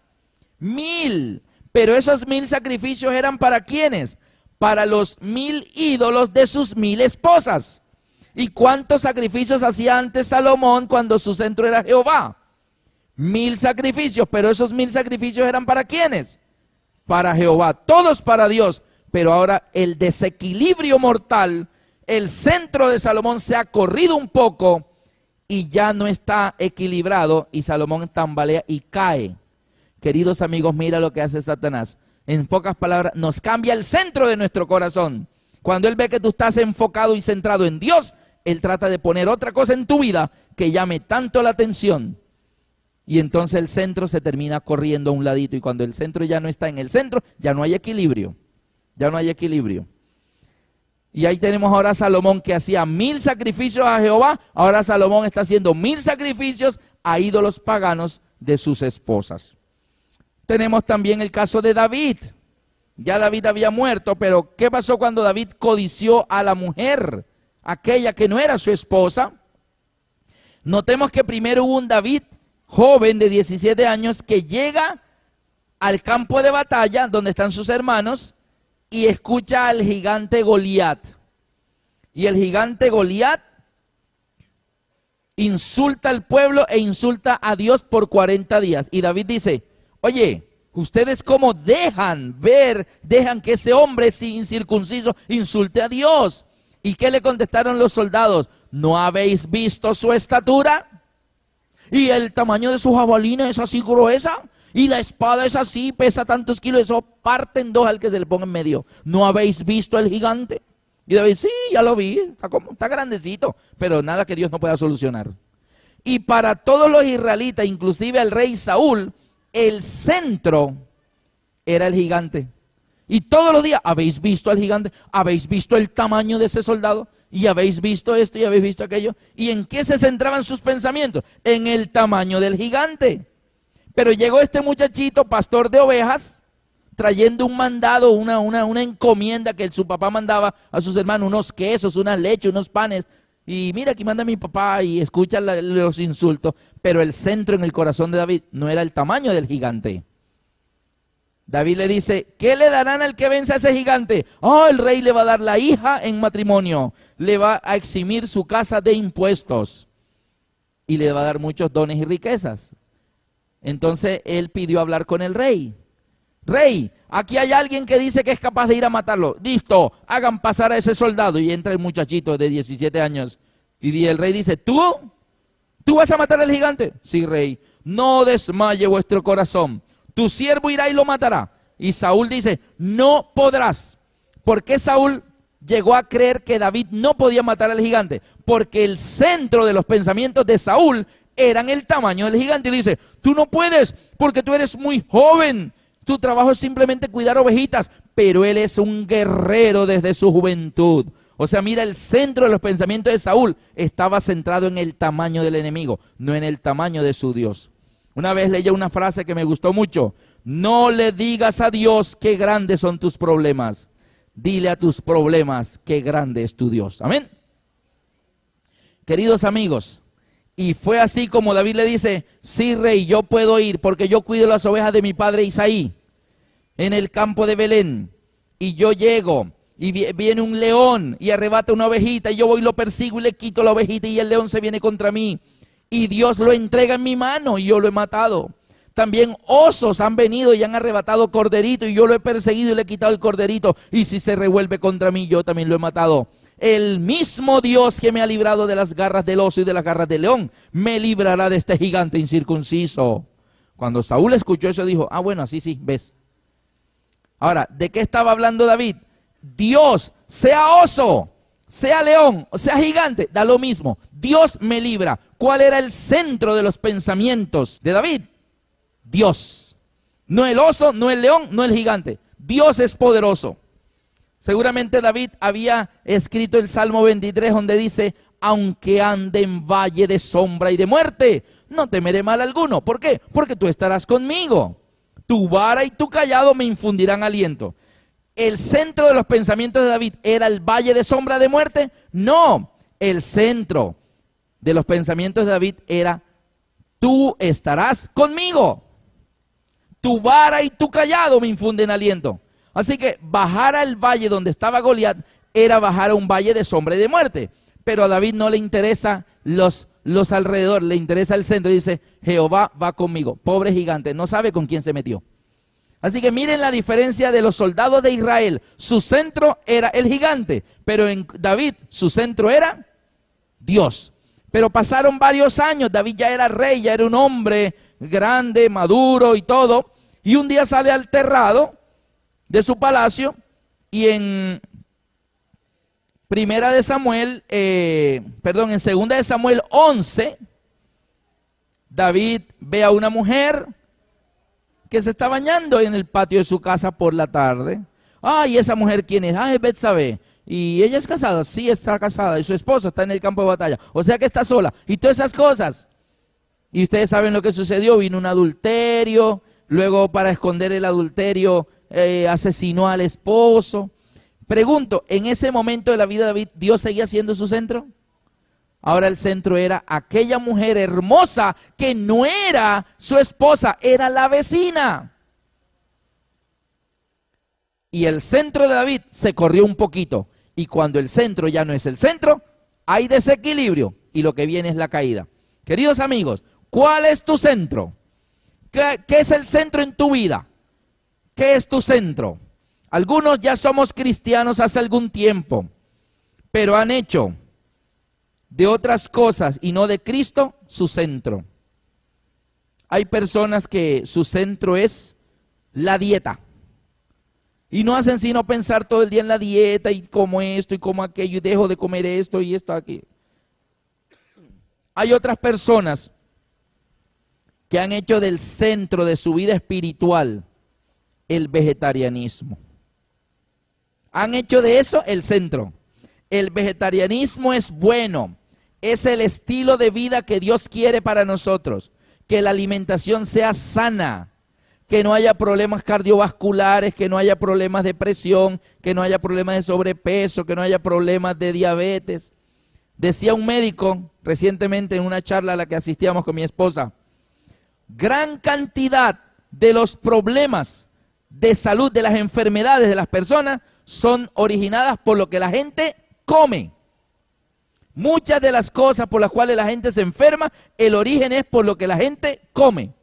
1000. Pero esos 1000 sacrificios eran ¿para quiénes? Para los 1000 ídolos de sus 1000 esposas. ¿Y cuántos sacrificios hacía antes Salomón cuando su centro era Jehová? 1000 sacrificios, pero esos 1000 sacrificios eran ¿para quiénes? Para Jehová, todos para Dios. Pero ahora el desequilibrio mortal, el centro de Salomón se ha corrido un poco y ya no está equilibrado, y Salomón tambalea y cae. Queridos amigos, mira lo que hace Satanás. En pocas palabras, nos cambia el centro de nuestro corazón. Cuando él ve que tú estás enfocado y centrado en Dios, él trata de poner otra cosa en tu vida que llame tanto la atención. Y entonces el centro se termina corriendo a un ladito, y cuando el centro ya no está en el centro, ya no hay equilibrio. Ya no hay equilibrio. Y ahí tenemos ahora a Salomón que hacía 1000 sacrificios a Jehová. Ahora Salomón está haciendo 1000 sacrificios a ídolos paganos de sus esposas. Tenemos también el caso de David. Ya David había muerto, pero ¿qué pasó cuando David codició a la mujer, aquella que no era su esposa? Notemos que primero hubo un David joven de 17 años que llega al campo de batalla donde están sus hermanos y escucha al gigante Goliat. Y el gigante Goliat insulta al pueblo e insulta a Dios por 40 días. Y David dice, oye, ustedes cómo dejan que ese hombre incircunciso insulte a Dios. ¿Y qué le contestaron los soldados? ¿No habéis visto su estatura? ¿Y el tamaño de su jabalina es así gruesa? Y la espada es así, pesa tantos kilos, eso parte en dos al que se le ponga en medio. ¿No habéis visto el gigante? Y David, sí, ya lo vi, está grandecito, pero nada que Dios no pueda solucionar. Y para todos los israelitas, inclusive al rey Saúl, el centro era el gigante. Y todos los días, ¿habéis visto al gigante? ¿Habéis visto el tamaño de ese soldado? ¿Y habéis visto esto y habéis visto aquello? ¿Y en qué se centraban sus pensamientos? En el tamaño del gigante. Pero llegó este muchachito, pastor de ovejas, trayendo un mandado, una encomienda que su papá mandaba a sus hermanos, unos quesos, unas leches, unos panes. Y mira, aquí manda mi papá y escucha los insultos. Pero el centro en el corazón de David no era el tamaño del gigante. David le dice, ¿qué le darán al que vence a ese gigante? El rey le va a dar la hija en matrimonio, le va a eximir su casa de impuestos y le va a dar muchos dones y riquezas. Entonces él pidió hablar con el rey. Rey, aquí hay alguien que dice que es capaz de ir a matarlo. Listo, hagan pasar a ese soldado. Y entra el muchachito de 17 años. Y el rey dice, ¿tú vas a matar al gigante? Sí, rey, no desmaye vuestro corazón. Tu siervo irá y lo matará. Y Saúl dice, no podrás. ¿Por qué Saúl llegó a creer que David no podía matar al gigante? Porque el centro de los pensamientos de Saúl eran el tamaño del gigante. Y le dice, tú no puedes porque tú eres muy joven. Tu trabajo es simplemente cuidar ovejitas. Pero él es un guerrero desde su juventud. O sea, mira, el centro de los pensamientos de Saúl estaba centrado en el tamaño del enemigo, no en el tamaño de su Dios. Una vez leí una frase que me gustó mucho. No le digas a Dios qué grandes son tus problemas. Dile a tus problemas qué grande es tu Dios. Amén. Queridos amigos, y fue así como David le dice, sí, rey, yo puedo ir porque yo cuido las ovejas de mi padre Isaí en el campo de Belén. Y yo llego y viene un león y arrebata una ovejita y yo voy y lo persigo y le quito la ovejita y el león se viene contra mí. Y Dios lo entrega en mi mano y yo lo he matado. También osos han venido y han arrebatado corderito y yo lo he perseguido y le he quitado el corderito. Y si se revuelve contra mí, yo también lo he matado. El mismo Dios que me ha librado de las garras del oso y de las garras del león, me librará de este gigante incircunciso. Cuando Saúl escuchó eso, dijo, bueno, sí, ves. Ahora, ¿de qué estaba hablando David? Dios, sea oso, sea león, o sea gigante, da lo mismo. Dios me libra. ¿Cuál era el centro de los pensamientos de David? Dios. No el oso, no el león, no el gigante. Dios es poderoso. Seguramente David había escrito el Salmo 23 donde dice, aunque ande en valle de sombra y de muerte, no temeré mal alguno. ¿Por qué? Porque tú estarás conmigo. Tu vara y tu cayado me infundirán aliento. ¿El centro de los pensamientos de David era el valle de sombra de muerte? No, el centro de los pensamientos de David era, tú estarás conmigo. Tu vara y tu cayado me infunden aliento. Así que bajar al valle donde estaba Goliat era bajar a un valle de sombra y de muerte. Pero a David no le interesa los alrededor, le interesa el centro. Dice, Jehová va conmigo. Pobre gigante, no sabe con quién se metió. Así que miren la diferencia de los soldados de Israel. Su centro era el gigante, pero en David su centro era Dios. Pero pasaron varios años, David ya era rey, ya era un hombre grande, maduro y todo. Y un día sale al terrado de su palacio y en Segunda de Samuel 11, David ve a una mujer que se está bañando en el patio de su casa por la tarde. ¿Y esa mujer quién es? Es Betsabé. Y ella es casada, sí está casada, y su esposo está en el campo de batalla, o sea que está sola, y todas esas cosas. Y ustedes saben lo que sucedió, vino un adulterio, luego para esconder el adulterio asesinó al esposo. Pregunto, ¿en ese momento de la vida de David, Dios seguía siendo su centro? Ahora el centro era aquella mujer hermosa que no era su esposa, era la vecina. Y el centro de David se corrió un poquito. Y cuando el centro ya no es el centro, hay desequilibrio y lo que viene es la caída. Queridos amigos, ¿cuál es tu centro? ¿Qué es el centro en tu vida? ¿Qué es tu centro? Algunos ya somos cristianos hace algún tiempo, pero han hecho de otras cosas y no de Cristo su centro. Hay personas que su centro es la dieta. Y no hacen sino pensar todo el día en la dieta y como esto y como aquello y dejo de comer esto y esto aquí. Hay otras personas que han hecho del centro de su vida espiritual el vegetarianismo. Han hecho de eso el centro. El vegetarianismo es bueno, es el estilo de vida que Dios quiere para nosotros, que la alimentación sea sana, que no haya problemas cardiovasculares, que no haya problemas de presión, que no haya problemas de sobrepeso, que no haya problemas de diabetes. Decía un médico recientemente en una charla a la que asistíamos con mi esposa, gran cantidad de los problemas de salud, de las enfermedades de las personas, son originadas por lo que la gente come. Muchas de las cosas por las cuales la gente se enferma, el origen es por lo que la gente come.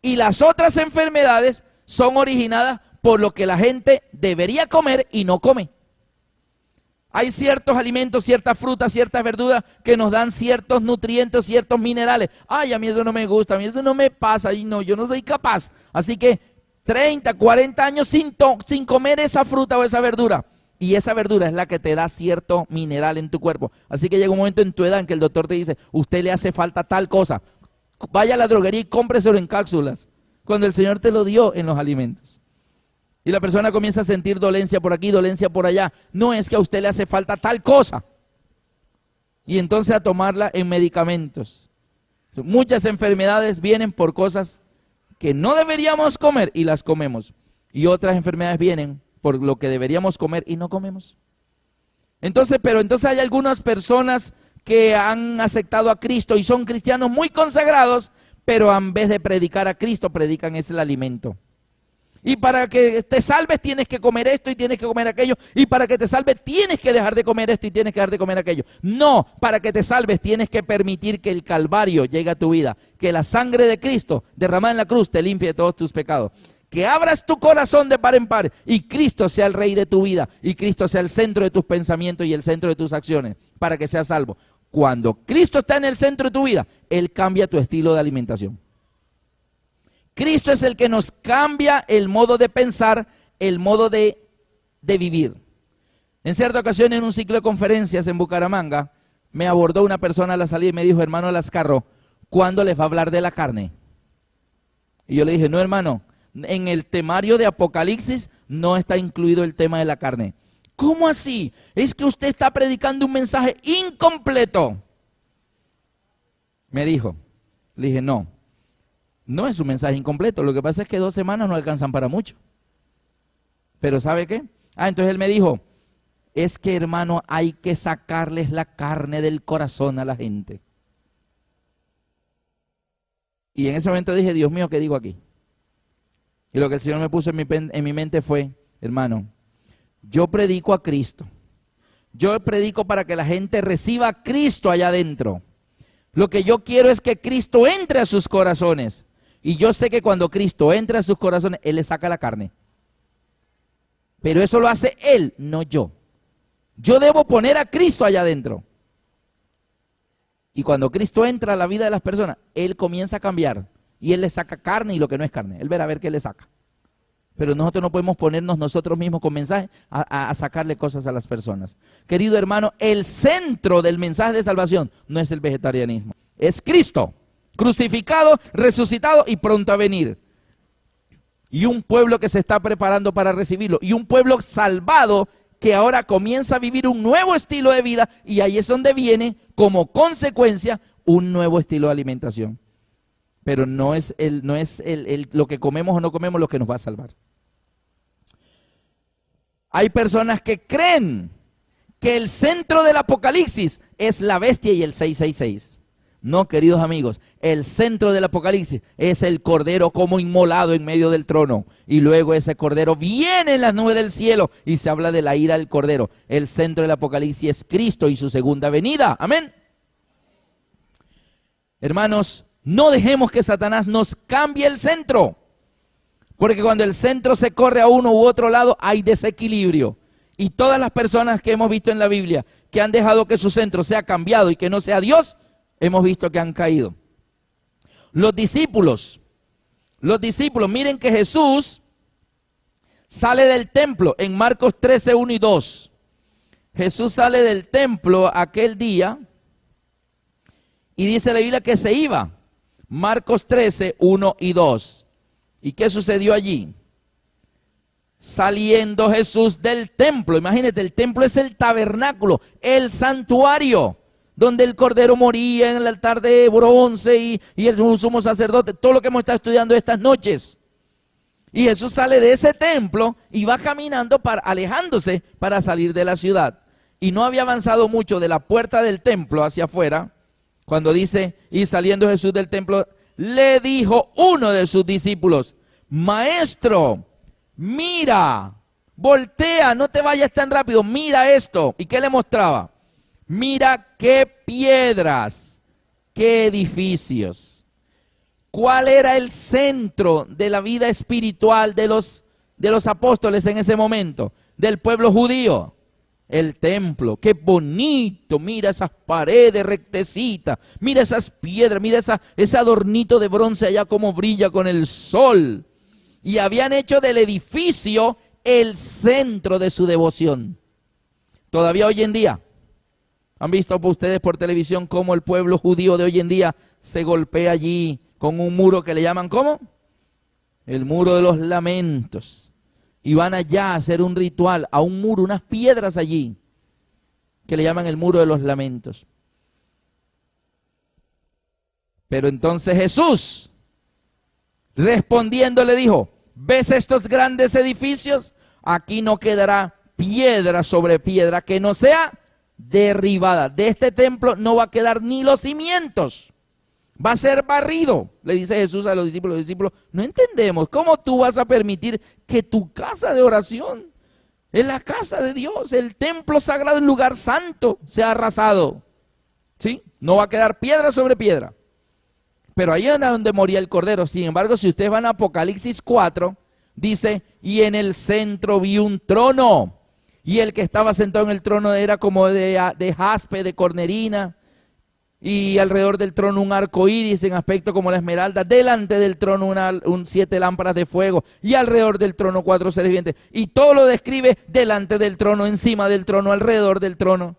Y las otras enfermedades son originadas por lo que la gente debería comer y no come. Hay ciertos alimentos, ciertas frutas, ciertas verduras que nos dan ciertos nutrientes, ciertos minerales. Ay, a mí eso no me gusta, a mí eso no me pasa, y no, yo no soy capaz. Así que 30, 40 años sin comer esa fruta o esa verdura. Y esa verdura es la que te da cierto mineral en tu cuerpo. Así que llega un momento en tu edad en que el doctor te dice, usted le hace falta tal cosa. Vaya a la droguería y cómpreselo en cápsulas, cuando el Señor te lo dio en los alimentos. Y la persona comienza a sentir dolencia por aquí, dolencia por allá. No es que a usted le hace falta tal cosa. Y entonces a tomarla en medicamentos. Muchas enfermedades vienen por cosas que no deberíamos comer y las comemos. Y otras enfermedades vienen por lo que deberíamos comer y no comemos. Entonces hay algunas personas que han aceptado a Cristo y son cristianos muy consagrados, pero en vez de predicar a Cristo, predican es el alimento. Y para que te salves tienes que comer esto y tienes que comer aquello. Y para que te salves tienes que dejar de comer esto y tienes que dejar de comer aquello. No, para que te salves tienes que permitir que el Calvario llegue a tu vida. Que la sangre de Cristo derramada en la cruz te limpie de todos tus pecados. Que abras tu corazón de par en par y Cristo sea el rey de tu vida. Y Cristo sea el centro de tus pensamientos y el centro de tus acciones para que seas salvo. Cuando Cristo está en el centro de tu vida, Él cambia tu estilo de alimentación. Cristo es el que nos cambia el modo de pensar, el modo de vivir. En cierta ocasión, en un ciclo de conferencias en Bucaramanga, me abordó una persona a la salida y me dijo, hermano Lascarro, ¿cuándo les va a hablar de la carne? Y yo le dije, no hermano, en el temario de Apocalipsis no está incluido el tema de la carne. ¿Cómo así? Es que usted está predicando un mensaje incompleto. Me dijo, le dije, no es un mensaje incompleto, lo que pasa es que 2 semanas no alcanzan para mucho. Pero ¿sabe qué? Entonces él me dijo, es que hermano hay que sacarles la carne del corazón a la gente. Y en ese momento dije, Dios mío, ¿qué digo aquí? Y lo que el Señor me puso en mi mente fue, hermano, yo predico a Cristo. Yo predico para que la gente reciba a Cristo allá adentro. Lo que yo quiero es que Cristo entre a sus corazones. Y yo sé que cuando Cristo entra a sus corazones, Él le saca la carne. Pero eso lo hace Él, no yo. Yo debo poner a Cristo allá adentro. Y cuando Cristo entra a la vida de las personas, Él comienza a cambiar. Y Él le saca carne y lo que no es carne. Él verá a ver qué le saca. Pero nosotros no podemos ponernos nosotros mismos con mensajes a sacarle cosas a las personas. Querido hermano, el centro del mensaje de salvación no es el vegetarianismo. Es Cristo, crucificado, resucitado y pronto a venir. Y un pueblo que se está preparando para recibirlo. Y un pueblo salvado que ahora comienza a vivir un nuevo estilo de vida y ahí es donde viene como consecuencia un nuevo estilo de alimentación. Pero no es lo que comemos o no comemos lo que nos va a salvar. Hay personas que creen que el centro del Apocalipsis es la bestia y el 666. No, queridos amigos, el centro del Apocalipsis es el Cordero como inmolado en medio del trono. Y luego ese Cordero viene en las nubes del cielo y se habla de la ira del Cordero. El centro del Apocalipsis es Cristo y su segunda venida. Amén. Hermanos, no dejemos que Satanás nos cambie el centro. Porque cuando el centro se corre a uno u otro lado, hay desequilibrio. Y todas las personas que hemos visto en la Biblia que han dejado que su centro sea cambiado y que no sea Dios, hemos visto que han caído. Los discípulos, miren que Jesús sale del templo en Marcos 13, 1 y 2. Jesús sale del templo aquel día y dice la Biblia que se iba. Marcos 13, 1 y 2. ¿Y qué sucedió allí? Saliendo Jesús del templo, imagínate, el templo es el tabernáculo, el santuario, donde el Cordero moría en el altar de bronce y el sumo sacerdote, todo lo que hemos estado estudiando estas noches. Y Jesús sale de ese templo y va caminando alejándose para salir de la ciudad. Y no había avanzado mucho de la puerta del templo hacia afuera, cuando dice, y saliendo Jesús del templo, le dijo uno de sus discípulos, maestro, mira, voltea, no te vayas tan rápido, mira esto. ¿Y qué le mostraba? Mira qué piedras, qué edificios. ¿Cuál era el centro de la vida espiritual de los apóstoles en ese momento? Del pueblo judío. El templo, qué bonito, mira esas paredes rectecitas, mira esas piedras, mira ese adornito de bronce allá como brilla con el sol. Y habían hecho del edificio el centro de su devoción. Todavía hoy en día, ¿han visto ustedes por televisión cómo el pueblo judío de hoy en día se golpea allí con un muro que le llaman ¿cómo? El muro de los lamentos. Y van allá a hacer un ritual, a un muro, unas piedras allí, que le llaman el muro de los lamentos. Pero entonces Jesús, respondiendo, le dijo, ¿ves estos grandes edificios? Aquí no quedará piedra sobre piedra que no sea derribada. De este templo no va a quedar ni los cimientos. Va a ser barrido, le dice Jesús a los discípulos. Los discípulos, no entendemos, ¿cómo tú vas a permitir que tu casa de oración, en la casa de Dios, el templo sagrado, el lugar santo, sea arrasado? ¿Sí? No va a quedar piedra sobre piedra. Pero ahí era donde moría el Cordero. Sin embargo, si ustedes van a Apocalipsis 4, dice, y en el centro vi un trono, y el que estaba sentado en el trono era como de jaspe, de cornerina, y alrededor del trono un arco iris en aspecto como la esmeralda, delante del trono 7 lámparas de fuego, y alrededor del trono 4 seres vivientes, y todo lo describe delante del trono, encima del trono, alrededor del trono.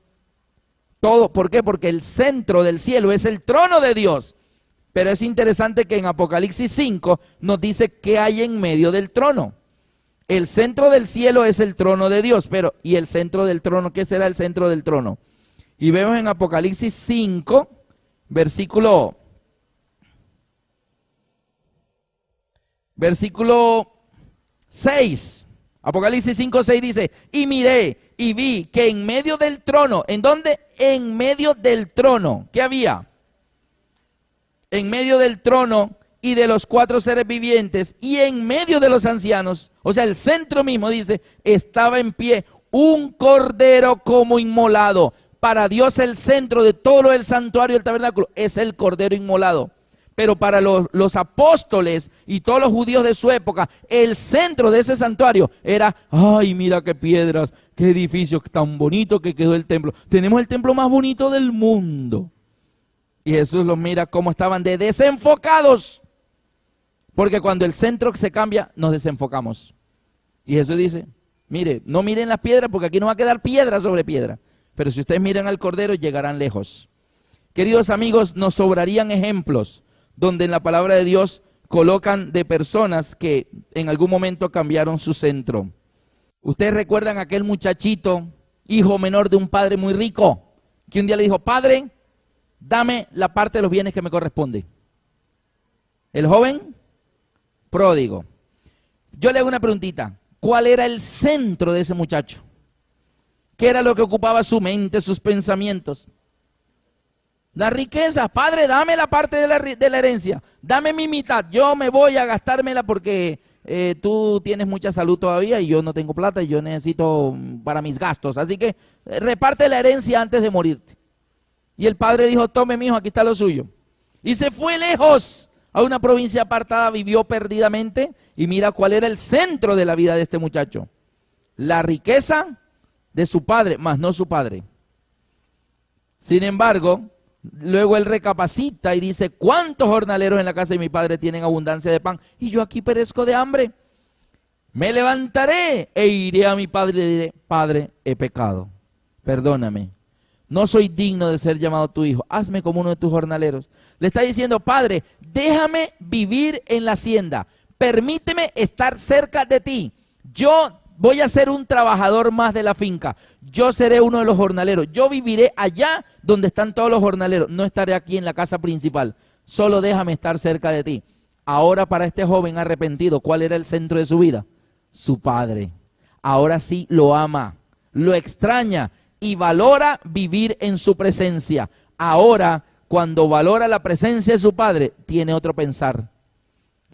Todo, ¿por qué? Porque el centro del cielo es el trono de Dios. Pero es interesante que en Apocalipsis 5 nos dice qué hay en medio del trono. El centro del cielo es el trono de Dios, pero ¿y el centro del trono? ¿Qué será el centro del trono? Y vemos en Apocalipsis 5, versículo 6. Apocalipsis 5, 6 dice, y miré y vi que en medio del trono, ¿en dónde? En medio del trono, ¿qué había? En medio del trono y de los 4 seres vivientes y en medio de los ancianos, o sea, el centro mismo dice, estaba en pie un cordero como inmolado. Para Dios el centro de todo el santuario del tabernáculo es el cordero inmolado. Pero para los apóstoles y todos los judíos de su época, el centro de ese santuario era, ay, mira qué piedras, qué edificio tan bonito que quedó el templo. Tenemos el templo más bonito del mundo. Y Jesús los mira cómo estaban de desenfocados. Porque cuando el centro se cambia, nos desenfocamos. Y Jesús dice, mire, no miren las piedras porque aquí no va a quedar piedra sobre piedra. Pero si ustedes miran al Cordero, llegarán lejos. Queridos amigos, nos sobrarían ejemplos donde en la palabra de Dios colocan de personas que en algún momento cambiaron su centro. Ustedes recuerdan aquel muchachito, hijo menor de un padre muy rico, que un día le dijo, padre, dame la parte de los bienes que me corresponde. El joven pródigo. Yo le hago una preguntita, ¿cuál era el centro de ese muchacho? ¿Qué era lo que ocupaba su mente, sus pensamientos? La riqueza. Padre, dame la parte de la herencia, dame mi mitad, yo me voy a gastármela porque tú tienes mucha salud todavía y yo no tengo plata y yo necesito para mis gastos, así que reparte la herencia antes de morirte. Y el padre dijo, tome mijo, aquí está lo suyo. Y se fue lejos a una provincia apartada, vivió perdidamente y mira cuál era el centro de la vida de este muchacho. La riqueza de su padre, más no su padre. Sin embargo, luego él recapacita y dice, ¿cuántos jornaleros en la casa de mi padre tienen abundancia de pan? Y yo aquí perezco de hambre. Me levantaré e iré a mi padre y le diré, Padre, he pecado, perdóname. No soy digno de ser llamado tu hijo, hazme como uno de tus jornaleros. Le está diciendo, Padre, déjame vivir en la hacienda, permíteme estar cerca de ti. Yo voy a ser un trabajador más de la finca, yo seré uno de los jornaleros, yo viviré allá donde están todos los jornaleros, no estaré aquí en la casa principal, solo déjame estar cerca de ti. Ahora para este joven arrepentido, ¿cuál era el centro de su vida? Su padre. Ahora sí lo ama, lo extraña y valora vivir en su presencia. Ahora, cuando valora la presencia de su padre, tiene otro pensar.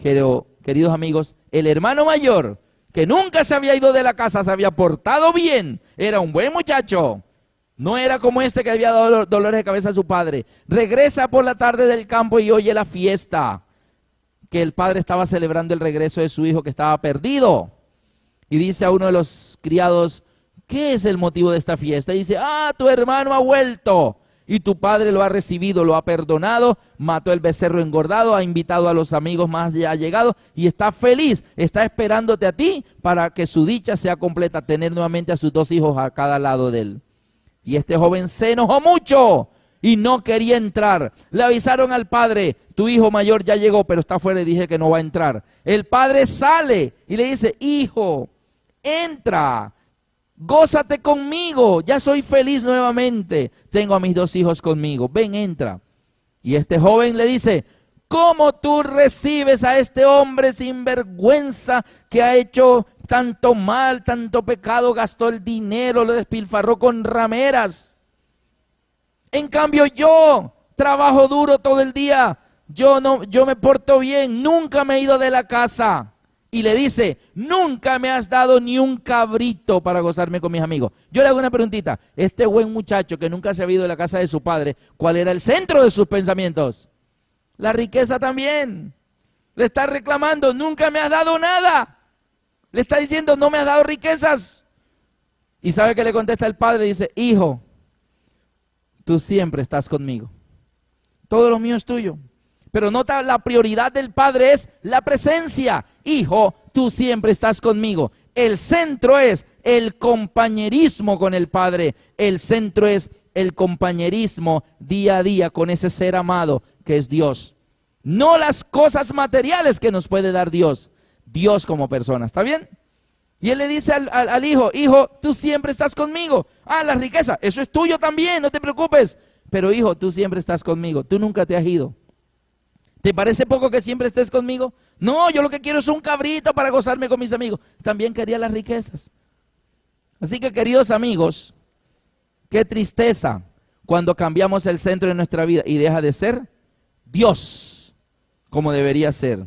Pero, queridos amigos, el hermano mayor, que nunca se había ido de la casa, se había portado bien, era un buen muchacho, no era como este que había dado dolores de cabeza a su padre. Regresa por la tarde del campo y oye la fiesta, que el padre estaba celebrando el regreso de su hijo que estaba perdido. Y dice a uno de los criados, ¿qué es el motivo de esta fiesta? Y dice, tu hermano ha vuelto y tu padre lo ha recibido, lo ha perdonado, mató el becerro engordado, ha invitado a los amigos más allegados y está feliz, está esperándote a ti para que su dicha sea completa, tener nuevamente a sus dos hijos a cada lado de él. Y este joven se enojó mucho y no quería entrar. Le avisaron al padre, tu hijo mayor ya llegó, pero está afuera y dije que no va a entrar. El padre sale y le dice, hijo, entra, gózate conmigo, ya soy feliz nuevamente, tengo a mis dos hijos conmigo, ven, entra. Y este joven le dice, ¿cómo tú recibes a este hombre sin vergüenza que ha hecho tanto mal, tanto pecado, gastó el dinero, lo despilfarró con rameras? En cambio yo trabajo duro todo el día, yo me porto bien, nunca me he ido de la casa. Y le dice, nunca me has dado ni un cabrito para gozarme con mis amigos. Yo le hago una preguntita, este buen muchacho que nunca se ha ido de la casa de su padre, ¿cuál era el centro de sus pensamientos? La riqueza también. Le está reclamando, nunca me has dado nada. Le está diciendo, no me has dado riquezas. ¿Y sabe qué le contesta el padre? Dice, hijo, tú siempre estás conmigo. Todo lo mío es tuyo. Pero nota, la prioridad del padre es la presencia. Hijo, tú siempre estás conmigo. El centro es el compañerismo con el padre. El centro es el compañerismo día a día con ese ser amado que es Dios. No las cosas materiales que nos puede dar Dios. Dios como persona, ¿está bien? Y él le dice al hijo, hijo, tú siempre estás conmigo. La riqueza, eso es tuyo también, no te preocupes. Pero hijo, tú siempre estás conmigo, tú nunca te has ido. ¿Te parece poco que siempre estés conmigo? No, yo lo que quiero es un cabrito para gozarme con mis amigos. También quería las riquezas. Así que, queridos amigos, qué tristeza cuando cambiamos el centro de nuestra vida y deja de ser Dios como debería ser.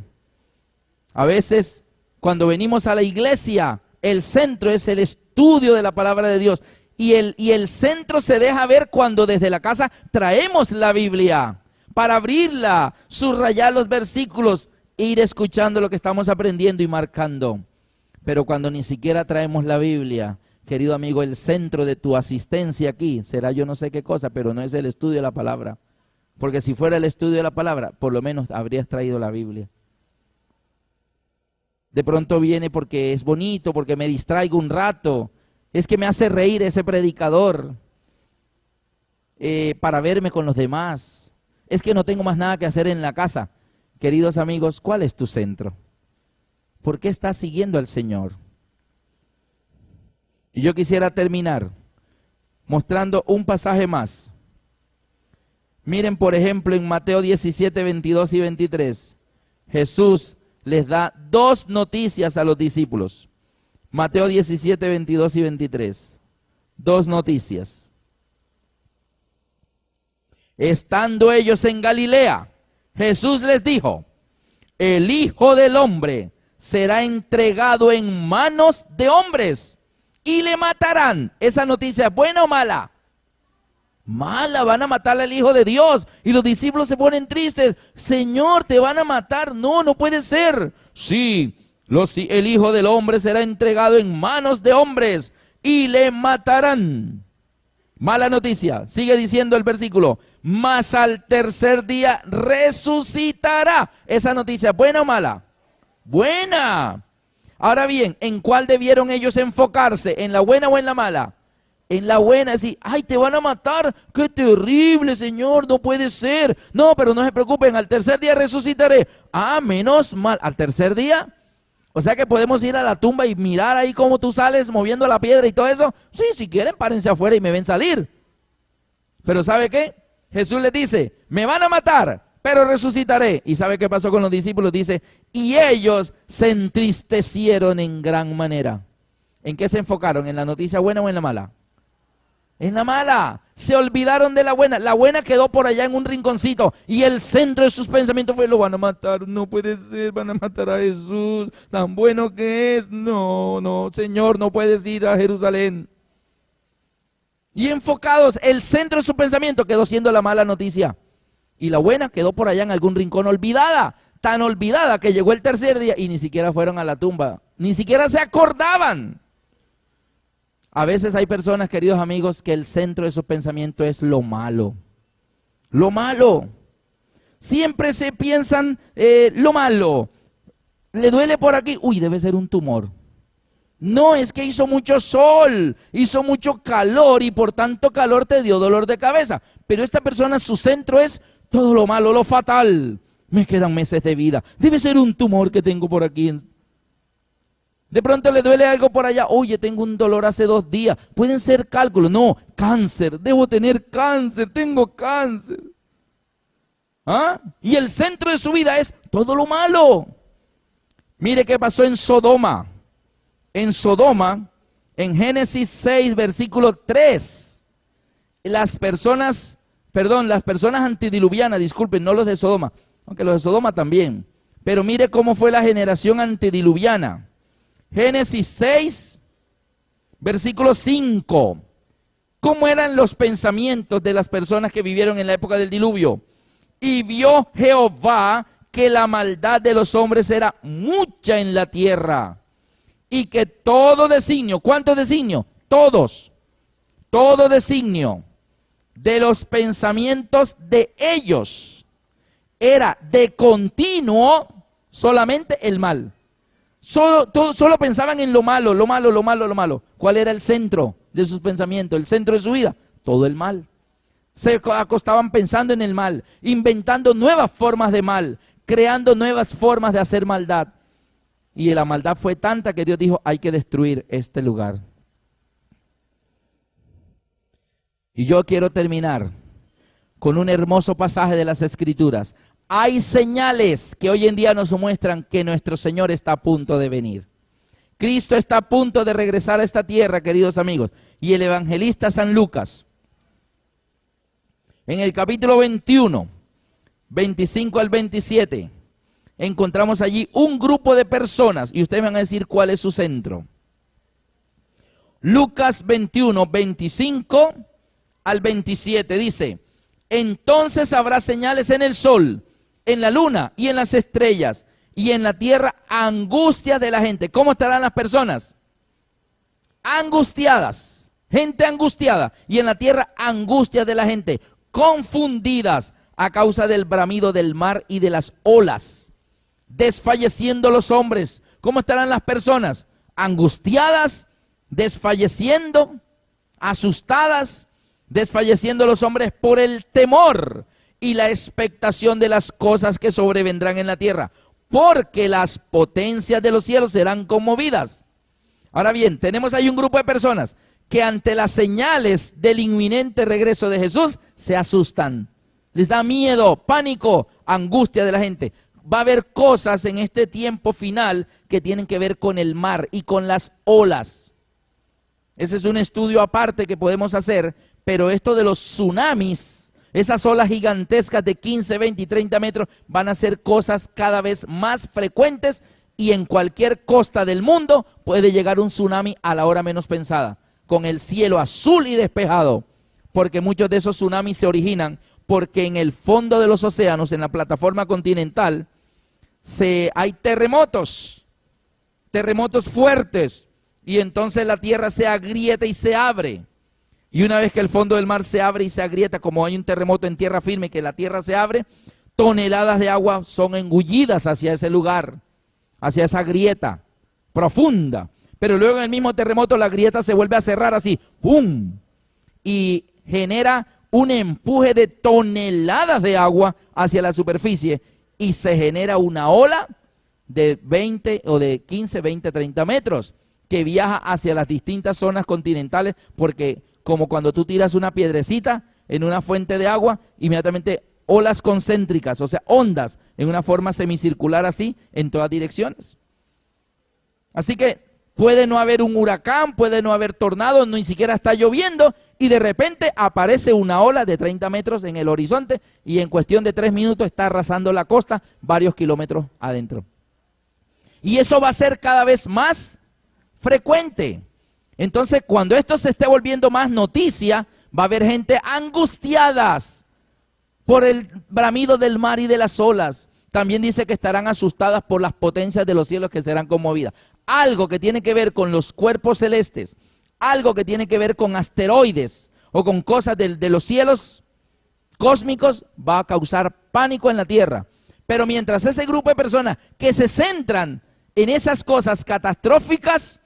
A veces, cuando venimos a la iglesia, el centro es el estudio de la palabra de Dios. Y el centro se deja ver cuando desde la casa traemos la Biblia para abrirla, subrayar los versículos e ir escuchando lo que estamos aprendiendo y marcando. Pero cuando ni siquiera traemos la Biblia, querido amigo, el centro de tu asistencia aquí será yo no sé qué cosa, pero no es el estudio de la palabra. Porque si fuera el estudio de la palabra, por lo menos habrías traído la Biblia. De pronto viene porque es bonito, porque me distraigo un rato, es que me hace reír ese predicador, para verme con los demás. Es que no tengo más nada que hacer en la casa. Queridos amigos, ¿cuál es tu centro? ¿Por qué estás siguiendo al Señor? Y yo quisiera terminar mostrando un pasaje más. Miren, por ejemplo, en Mateo 17, 22 y 23, Jesús les da dos noticias a los discípulos. Mateo 17, 22 y 23. Dos noticias. Estando ellos en Galilea, Jesús les dijo: el Hijo del Hombre será entregado en manos de hombres y le matarán. ¿Esa noticia es buena o mala? Mala, van a matar al Hijo de Dios. Y los discípulos se ponen tristes. Señor, ¿te van a matar? No, no puede ser. Sí, el Hijo del Hombre será entregado en manos de hombres y le matarán. Mala noticia, sigue diciendo el versículo: mas al tercer día resucitará. ¿Esa noticia es buena o mala? Buena. Ahora bien, ¿en cuál debieron ellos enfocarse? ¿En la buena o en la mala? En la buena, decir, ay, te van a matar, qué terrible, Señor, no puede ser. No, pero no se preocupen, al tercer día resucitaré. Ah, menos mal, al tercer día. O sea que podemos ir a la tumba y mirar ahí cómo tú sales moviendo la piedra y todo eso. Sí, si quieren, párense afuera y me ven salir. Pero ¿sabe qué? Jesús les dice, me van a matar, pero resucitaré. ¿Y sabe qué pasó con los discípulos? Dice, y ellos se entristecieron en gran manera. ¿En qué se enfocaron? ¿En la noticia buena o en la mala? En la mala. Se olvidaron de la buena. La buena quedó por allá en un rinconcito y el centro de sus pensamientos fue: lo van a matar, no puede ser, van a matar a Jesús, tan bueno que es. No, no, Señor, no puedes ir a Jerusalén. Y enfocados, el centro de su pensamiento quedó siendo la mala noticia. Y la buena quedó por allá en algún rincón olvidada. Tan olvidada que llegó el tercer día y ni siquiera fueron a la tumba. Ni siquiera se acordaban. A veces hay personas, queridos amigos, que el centro de su pensamiento es lo malo. Lo malo. Siempre se piensan lo malo. Le duele por aquí. Uy, debe ser un tumor. No, es que hizo mucho sol, hizo mucho calor y por tanto calor te dio dolor de cabeza. Pero esta persona, su centro es todo lo malo, lo fatal. Me quedan meses de vida. Debe ser un tumor que tengo por aquí. De pronto le duele algo por allá. Oye, tengo un dolor hace 2 días. Pueden ser cálculos. No, cáncer. Debo tener cáncer. Tengo cáncer. ¿Ah? Y el centro de su vida es todo lo malo. Mire qué pasó en Sodoma. En Sodoma, en Génesis 6, versículo 3. Las personas antediluvianas, disculpen, no los de Sodoma, aunque los de Sodoma también. Pero mire cómo fue la generación antediluviana. Génesis 6, versículo 5. ¿Cómo eran los pensamientos de las personas que vivieron en la época del diluvio? Y vio Jehová que la maldad de los hombres era mucha en la tierra, y que todo designio, ¿cuántos designios? Todos, todo designio de los pensamientos de ellos era de continuo solamente el mal. Solo pensaban en lo malo, lo malo, lo malo, lo malo. ¿Cuál era el centro de sus pensamientos, el centro de su vida? Todo el mal. Se acostaban pensando en el mal, inventando nuevas formas de mal, creando nuevas formas de hacer maldad. Y la maldad fue tanta que Dios dijo, hay que destruir este lugar. Y yo quiero terminar con un hermoso pasaje de las Escrituras. Hay señales que hoy en día nos muestran que nuestro Señor está a punto de venir. Cristo está a punto de regresar a esta tierra, queridos amigos. Y el evangelista San Lucas, en el capítulo 21, 25 al 27, encontramos allí un grupo de personas, y ustedes van a decir cuál es su centro. Lucas 21, 25 al 27 dice: entonces habrá señales en el sol, en la luna y en las estrellas, y en la tierra angustia de la gente. ¿Cómo estarán las personas? Angustiadas, gente angustiada, y en la tierra angustia de la gente, confundidas a causa del bramido del mar y de las olas. Desfalleciendo los hombres. ¿Cómo estarán las personas? Angustiadas, desfalleciendo, asustadas, desfalleciendo los hombres por el temor y la expectación de las cosas que sobrevendrán en la tierra, porque las potencias de los cielos serán conmovidas. Ahora bien, tenemos ahí un grupo de personas que ante las señales del inminente regreso de Jesús se asustan. Les da miedo, pánico, angustia de la gente. Va a haber cosas en este tiempo final que tienen que ver con el mar y con las olas. Ese es un estudio aparte que podemos hacer, pero esto de los tsunamis, esas olas gigantescas de 15, 20 y 30 metros van a ser cosas cada vez más frecuentes y en cualquier costa del mundo puede llegar un tsunami a la hora menos pensada, con el cielo azul y despejado, porque muchos de esos tsunamis se originan porque en el fondo de los océanos, en la plataforma continental, hay terremotos fuertes, y entonces la tierra se agrieta y se abre. Y una vez que el fondo del mar se abre y se agrieta, como hay un terremoto en tierra firme, que la tierra se abre, toneladas de agua son engullidas hacia ese lugar, hacia esa grieta profunda. Pero luego en el mismo terremoto la grieta se vuelve a cerrar así, ¡pum! Y genera un empuje de toneladas de agua hacia la superficie y se genera una ola de 20 o de 15, 20, 30 metros que viaja hacia las distintas zonas continentales, porque como cuando tú tiras una piedrecita en una fuente de agua, inmediatamente olas concéntricas, o sea, ondas en una forma semicircular así en todas direcciones. Así que puede no haber un huracán, puede no haber tornado, ni siquiera está lloviendo y de repente aparece una ola de 30 metros en el horizonte y en cuestión de 3 minutos está arrasando la costa varios kilómetros adentro. Y eso va a ser cada vez más frecuente. Entonces, cuando esto se esté volviendo más noticia, va a haber gente angustiadas por el bramido del mar y de las olas. También dice que estarán asustadas por las potencias de los cielos que serán conmovidas. Algo que tiene que ver con los cuerpos celestes, algo que tiene que ver con asteroides o con cosas de los cielos cósmicos va a causar pánico en la tierra. Pero mientras ese grupo de personas que se centran en esas cosas catastróficas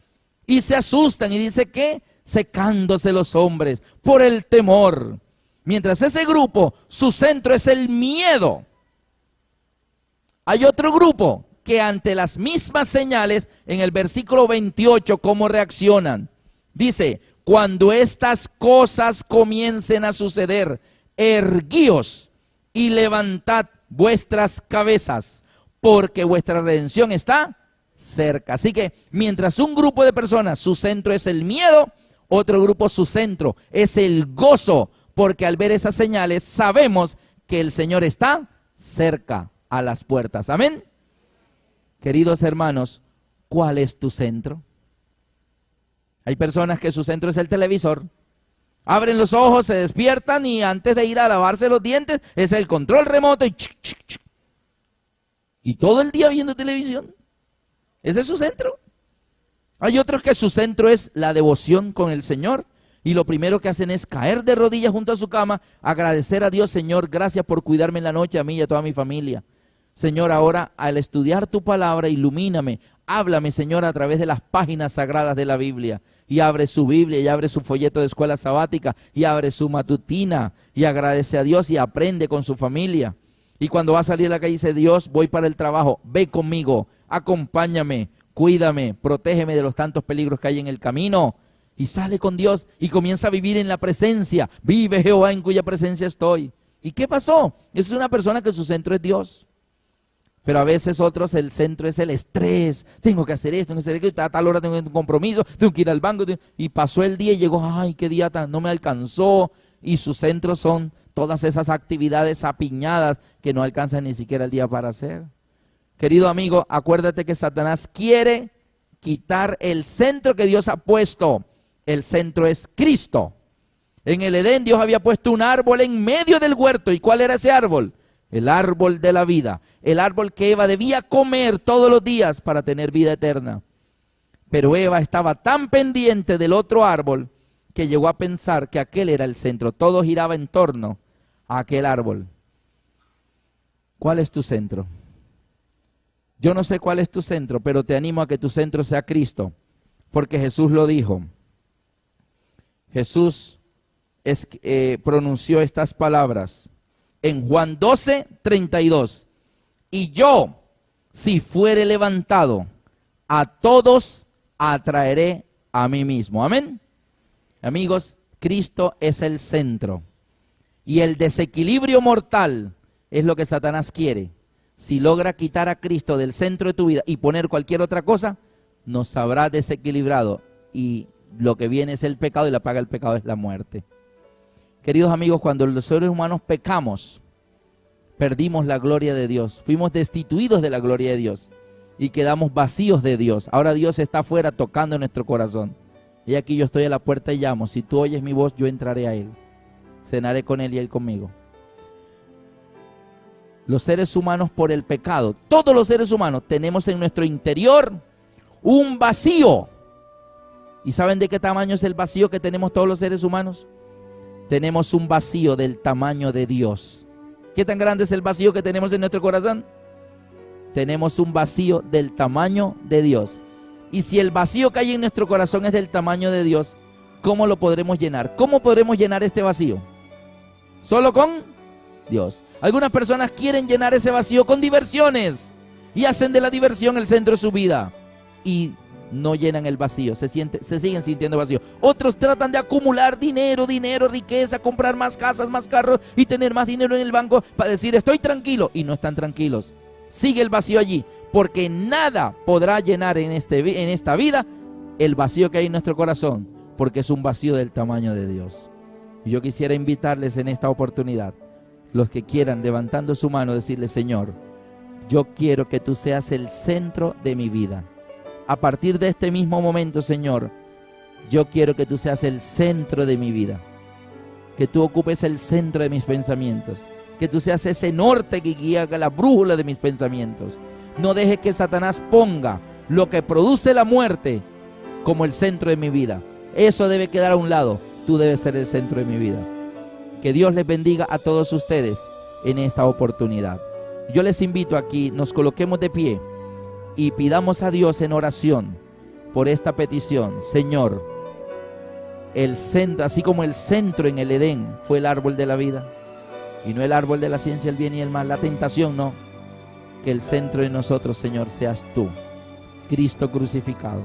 y se asustan y dice que secándose los hombres por el temor, mientras ese grupo, su centro es el miedo. Hay otro grupo que ante las mismas señales, en el versículo 28, ¿cómo reaccionan? Dice, cuando estas cosas comiencen a suceder, erguíos y levantad vuestras cabezas, porque vuestra redención está cerca. Así que mientras un grupo de personas, su centro es el miedo, otro grupo, su centro es el gozo, porque al ver esas señales sabemos que el Señor está cerca a las puertas. Amén. Queridos hermanos, ¿cuál es tu centro? Hay personas que su centro es el televisor. Abren los ojos, se despiertan y antes de ir a lavarse los dientes es el control remoto y todo el día viendo televisión. Ese es su centro. Hay otros que su centro es la devoción con el Señor y lo primero que hacen es caer de rodillas junto a su cama, agradecer a Dios, Señor, gracias por cuidarme en la noche a mí y a toda mi familia. Señor, ahora al estudiar tu palabra, ilumíname, háblame, Señor, a través de las páginas sagradas de la Biblia. Y abre su Biblia, y abre su folleto de escuela sabática, y abre su matutina, y agradece a Dios y aprende con su familia. Y cuando va a salir a la calle dice, Dios, voy para el trabajo, ve conmigo, acompáñame, cuídame, protégeme de los tantos peligros que hay en el camino. Y sale con Dios y comienza a vivir en la presencia. Vive Jehová en cuya presencia estoy. ¿Y qué pasó? Esa es una persona que su centro es Dios. Pero a veces otros el centro es el estrés. Tengo que hacer esto, tengo que hacer aquello, a tal hora tengo un compromiso, tengo que ir al banco. Y pasó el día y llegó, ay, qué día tan, no me alcanzó. Y su centro son todas esas actividades apiñadas que no alcanzan ni siquiera el día para hacer. Querido amigo, acuérdate que Satanás quiere quitar el centro que Dios ha puesto. El centro es Cristo. En el Edén Dios había puesto un árbol en medio del huerto. ¿Y cuál era ese árbol? El árbol de la vida, el árbol que Eva debía comer todos los días para tener vida eterna. Pero Eva estaba tan pendiente del otro árbol que llegó a pensar que aquel era el centro. Todo giraba en torno a aquel árbol. ¿Cuál es tu centro? Yo no sé cuál es tu centro, pero te animo a que tu centro sea Cristo, porque Jesús lo dijo. Jesús pronunció estas palabras en Juan 12:32. Y yo, si fuere levantado, a todos atraeré a mí mismo. Amén. Amigos, Cristo es el centro. Y el desequilibrio mortal es lo que Satanás quiere. Si logra quitar a Cristo del centro de tu vida y poner cualquier otra cosa, nos habrá desequilibrado. Y lo que viene es el pecado, y la paga del pecado es la muerte. Queridos amigos, cuando los seres humanos pecamos, perdimos la gloria de Dios. Fuimos destituidos de la gloria de Dios y quedamos vacíos de Dios. Ahora Dios está afuera tocando en nuestro corazón. Y aquí yo estoy a la puerta y llamo. Si tú oyes mi voz, yo entraré a Él. Cenaré con Él y Él conmigo. Los seres humanos, por el pecado, todos los seres humanos tenemos en nuestro interior un vacío. ¿Y saben de qué tamaño es el vacío que tenemos todos los seres humanos? Tenemos un vacío del tamaño de Dios. ¿Qué tan grande es el vacío que tenemos en nuestro corazón? Tenemos un vacío del tamaño de Dios. Y si el vacío que hay en nuestro corazón es del tamaño de Dios, ¿cómo lo podremos llenar? ¿Cómo podremos llenar este vacío? Solo con Dios. Algunas personas quieren llenar ese vacío con diversiones y hacen de la diversión el centro de su vida y no llenan el vacío, se siguen sintiendo vacío. Otros tratan de acumular dinero, riqueza, comprar más casas, más carros y tener más dinero en el banco para decir estoy tranquilo, y no están tranquilos. Sigue el vacío allí, porque nada podrá llenar en esta vida el vacío que hay en nuestro corazón, porque es un vacío del tamaño de Dios. Y yo quisiera invitarles en esta oportunidad, los que quieran, levantando su mano, decirle: Señor, yo quiero que tú seas el centro de mi vida. A partir de este mismo momento, Señor, yo quiero que tú seas el centro de mi vida, que tú ocupes el centro de mis pensamientos, que tú seas ese norte que guía la brújula de mis pensamientos. No dejes que Satanás ponga lo que produce la muerte como el centro de mi vida. Eso debe quedar a un lado. Tú debes ser el centro de mi vida. Que Dios les bendiga a todos ustedes en esta oportunidad. Yo les invito aquí, nos coloquemos de pie y pidamos a Dios en oración por esta petición. Señor, el centro, así como el centro en el Edén fue el árbol de la vida y no el árbol de la ciencia del bien y el mal, la tentación, no. Que el centro de nosotros, Señor, seas tú, Cristo crucificado.